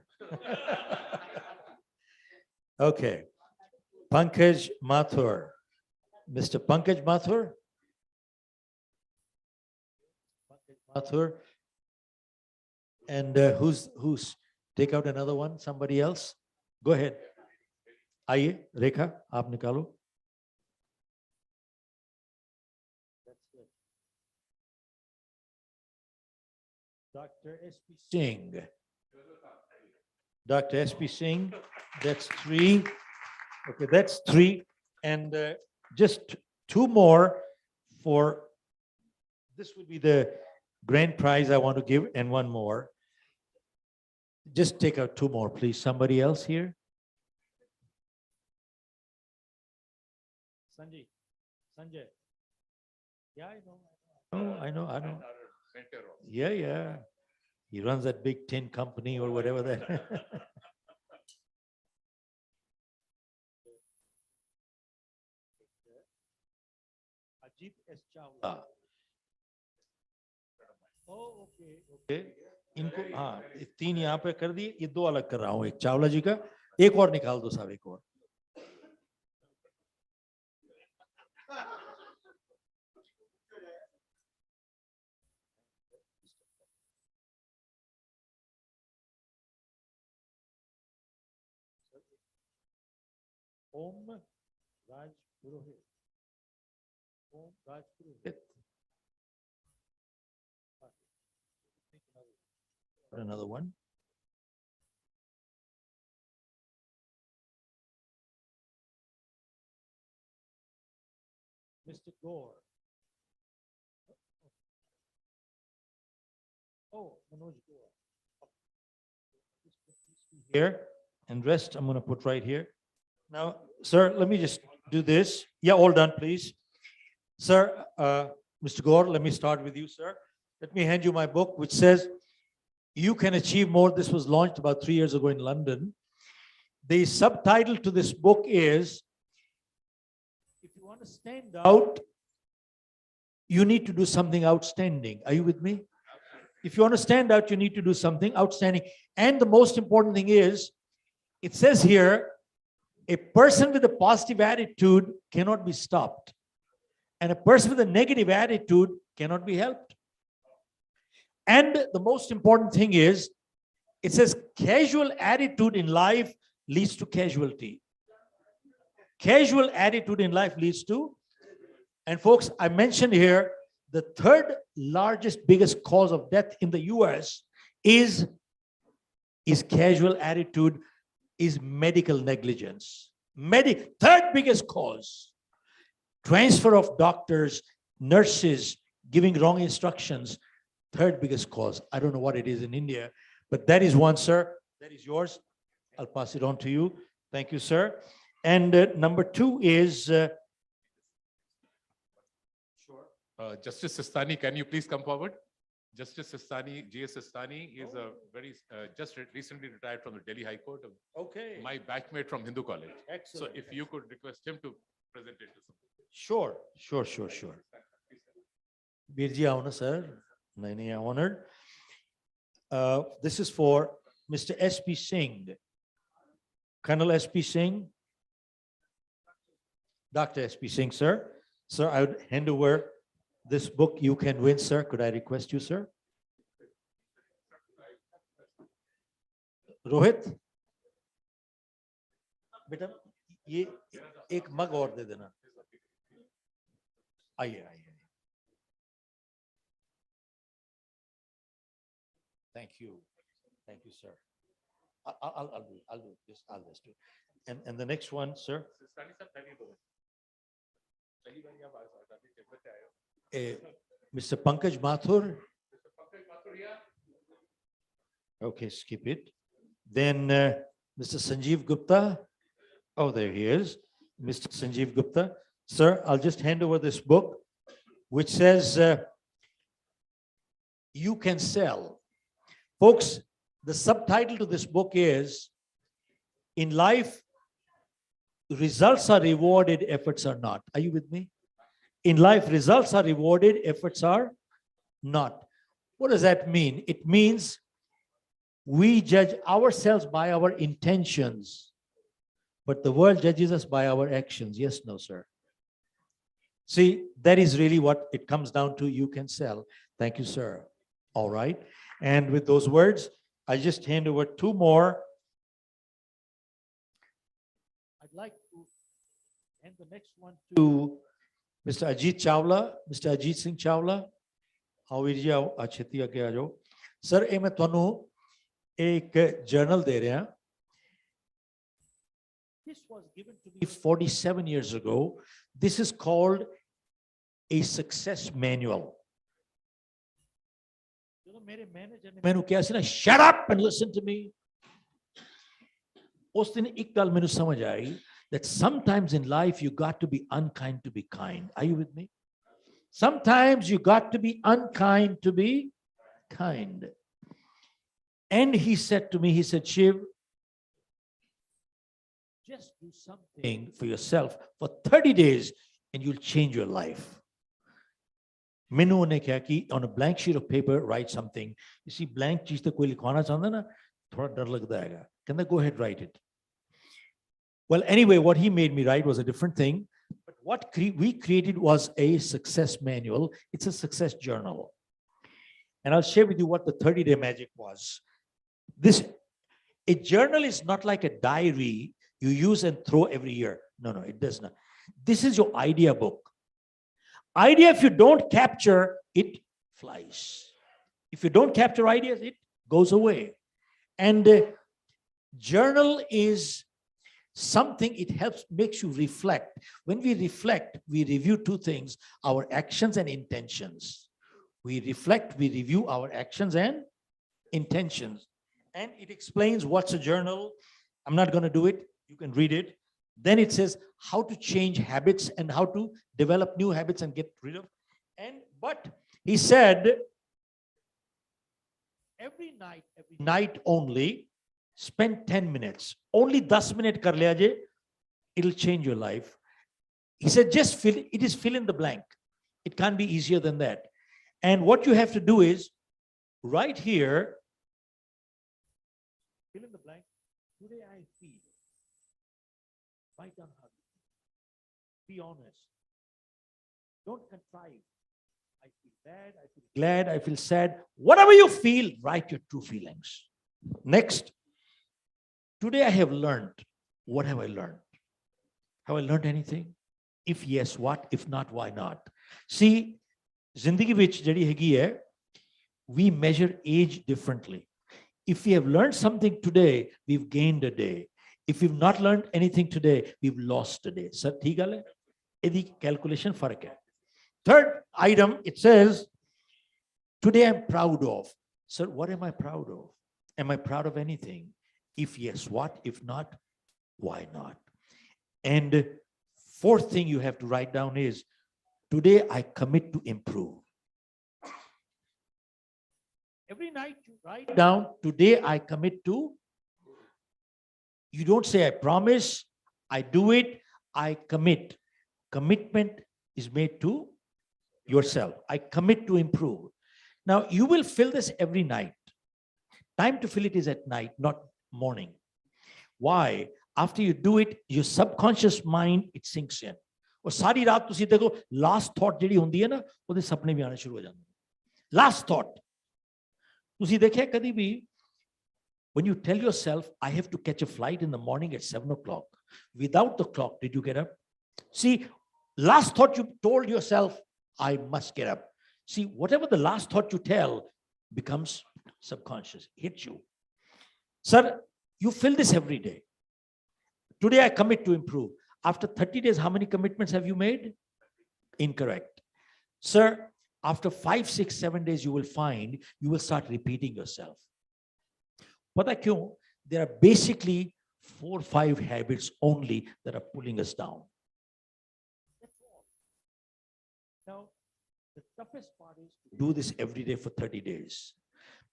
Okay, Pankaj Mathur. Mr. Pankaj Mathur. Mathur. And who's, take out another one, somebody else? Go ahead. आइए रेखा आप निकालो. Dr. S.P. Singh. Dr. S.P. Singh, that's 3. Okay, that's 3. And just 2 more for, this would be the grand prize I want to give, and 1 more. Just take out 2 more, please. Somebody else here? Sanjay. Sanjay. Yeah, I know. Oh, I know. Yeah. He runs that big tin company or whatever that. Ajit S. Chawla. Oh, okay. इनको हाँ 3 यहाँ पे कर दिए, ये 2 अलग कर रहा हूँ. एक चावला जी का, एक और निकाल दो साहब, एक और. Om Raj Purohit. Om Raj Purohit. Another one. Mr. Gore. Oh, Manoj Gore. Here, and rest I'm going to put right here. Now, sir, let me just do this. Yeah, all done, please. Sir, Mr. Gore, let me start with you, sir. Let me hand you my book, which says, You Can Achieve More. This was launched about 3 years ago in London. The subtitle to this book is, if you want to stand out, you need to do something outstanding. Are you with me? If you want to stand out, you need to do something outstanding. And the most important thing is, it says here, a person with a positive attitude cannot be stopped. And a person with a negative attitude cannot be helped. And the most important thing is, it says casual attitude in life leads to casualty. Casual attitude in life leads to, and folks, I mentioned here, the 3rd largest, biggest cause of death in the US is casual attitude, is medical negligence. 3rd biggest cause. Transfer of doctors, nurses, giving wrong instructions. 3rd biggest cause. I don't know what it is in India, but that is one, sir. That is yours. I'll pass it on to you. Thank you, sir. And number 2 is... Justice Sistani, can you please come forward? Justice Sistani, G.S. Sistani is a very, recently retired from the Delhi High Court. Okay. My batchmate from Hindu College. Excellent. So if you could request him to present it to someone. Sure. Birji Auna, sir. Naini honored. This is for Mr. S.P. Singh. Colonel S.P. Singh. Dr. S.P. Singh, sir. Sir, I would hand over this book. You can win, sir. Could I request you, sir? Rohit बेटा ये एक मग और दे देना आइए आइए thank you sir I'll do this too and the next one sir Mr. Pankaj Mathur okay skip it then Mr. Sanjeev Gupta oh there he is Mr. Sanjeev Gupta sir I'll just hand over this book which says you can sell folks the subtitle to this book is in life results are rewarded efforts are not are you with me in life results are rewarded efforts are not what does that mean it means we judge ourselves by our intentions but the world judges us by our actions yes no sir see that is really what it comes down to you can sell thank you sir all right and with those words I just hand over two more I'd like to hand the next one to Mr. Ajit Chawla Mr. Ajit Singh Chawla how are you acheti age aajo sir ਇਹ ਮੈਂ ਤੁਹਾਨੂੰ एक journal ਦੇ ਰਿਹਾ this was given to me 47 years ago this is called a success manual ਜਦੋਂ ਮੇਰੇ manager ਨੇ ਮੈਨੂੰ ਕਿਹਾ ਸੀ ਨਾ shut up and listen to me ਉਸ ਦਿਨ ਇੱਕ ਗੱਲ ਮੈਨੂੰ ਸਮਝ ਆਈ that sometimes in life you got to be unkind to be kind are you with me sometimes you got to be unkind to be kind and he said to me he said Shiv just do something for yourself for 30 days and you'll change your life ਮੈਨੂੰ ਉਹਨੇ ਕਿਹਾ ਕਿ on a blank sheet of paper write something you see blank ਚੀਜ਼ ਤੇ ਕੋਈ ਲਿਖਵਾਉਣਾ ਚਾਹੁੰਦਾ ਨਾ ਥੋੜਾ ਡਰ ਲੱਗਦਾ ਹੈਗਾ ਕਹਿੰਦਾ go ahead write it well anyway what he made me write was a different thing but what we created was a success manual it's a success journal and I'll share with you what the 30-day magic was this a journal is not like a diary you use and throw every year no it does not this is your idea book idea if you don't capture it flies if you don't capture ideas it goes away and journal is something it helps makes you reflect when we reflect we review two things our actions and intentions we reflect we review our actions and intentions and it explains what's a journal I'm not going to do it you can read it then it says how to change habits and how to develop new habits and get rid of and but he said every night only spend 10 minutes only 10 minutes kar liya je it'll change your life he said just fill in the blank it can't be easier than that and what you have to do is right here fill in the blank today I feel write down how be honest don't contrive I feel bad I feel glad I feel sad whatever you feel write your true feelings next today I have learned what have I learned anything if yes what if not why not see zindagi vich jehdi hegi hai we measure age differently if we have learned something today we've gained a day if we've not learned anything today we've lost a day sir theek gal hai edi calculation farak hai third item it says today I'm proud of sir what am I proud of am I proud of anything if yes what if not why not and fourth thing you have to write down is today I commit to improve every night you write down today I commit to you don't say I promise I do it I commit commitment is made to yourself I commit to improve now you will fill this every night time to fill it is at night not morning why after you do it your subconscious mind it sinks in और सारी रात ਤੁਸੀਂ ਦੇਖੋ last thought ਜਿਹੜੀ ਹੁੰਦੀ ਹੈ ਨਾ ਉਹਦੇ ਸੁਪਨੇ ਵੀ ਆਉਣੇ ਸ਼ੁਰੂ ਹੋ ਜਾਂਦੇ last thought ਤੁਸੀਂ ਦੇਖਿਆ ਕਦੀ ਵੀ When you tell yourself, I have to catch a flight in the morning at 7 o'clock, without the clock, did you get up? See, last thought you told yourself, I must get up. See, whatever the last thought you tell becomes subconscious, hits you. Sir, you feel this every day. Today I commit to improve. After 30 days, how many commitments have you made? Incorrect. Sir, after 5, 6, 7 days, you will find you will start repeating yourself. Pata kyun? There are basically 4 or 5 habits only that are pulling us down. Now, the toughest part is to do this every day for 30 days.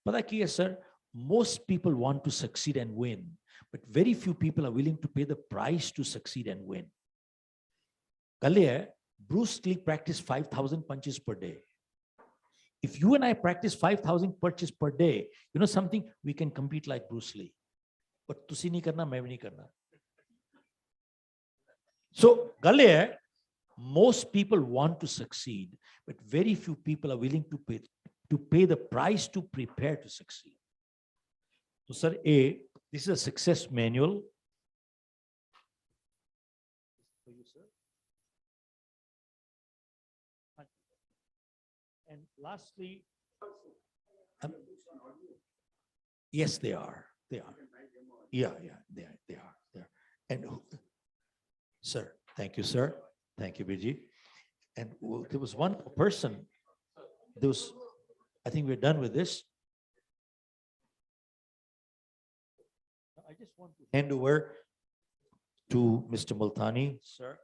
Pata kya hai, sir? Most people want to succeed and win, but very few people are willing to pay the price to succeed and win. Kale, Bruce Lee practiced 5,000 punches per day. If you and I practice 5,000 punches per day, you know something, we can compete like Bruce Lee. But tusi nahi karna, main bhi nahi karna. So, Kale, most people want to succeed, but very few people are willing to pay the price to prepare to succeed. So, sir, this is a success manual. For you, sir. And lastly, yes, they are. They are. Yeah, they are. And sir, thank you, sir. Thank you, Biji. And there was one person. I think we're done with this. I just want to hand over to Mr. Multani, sir.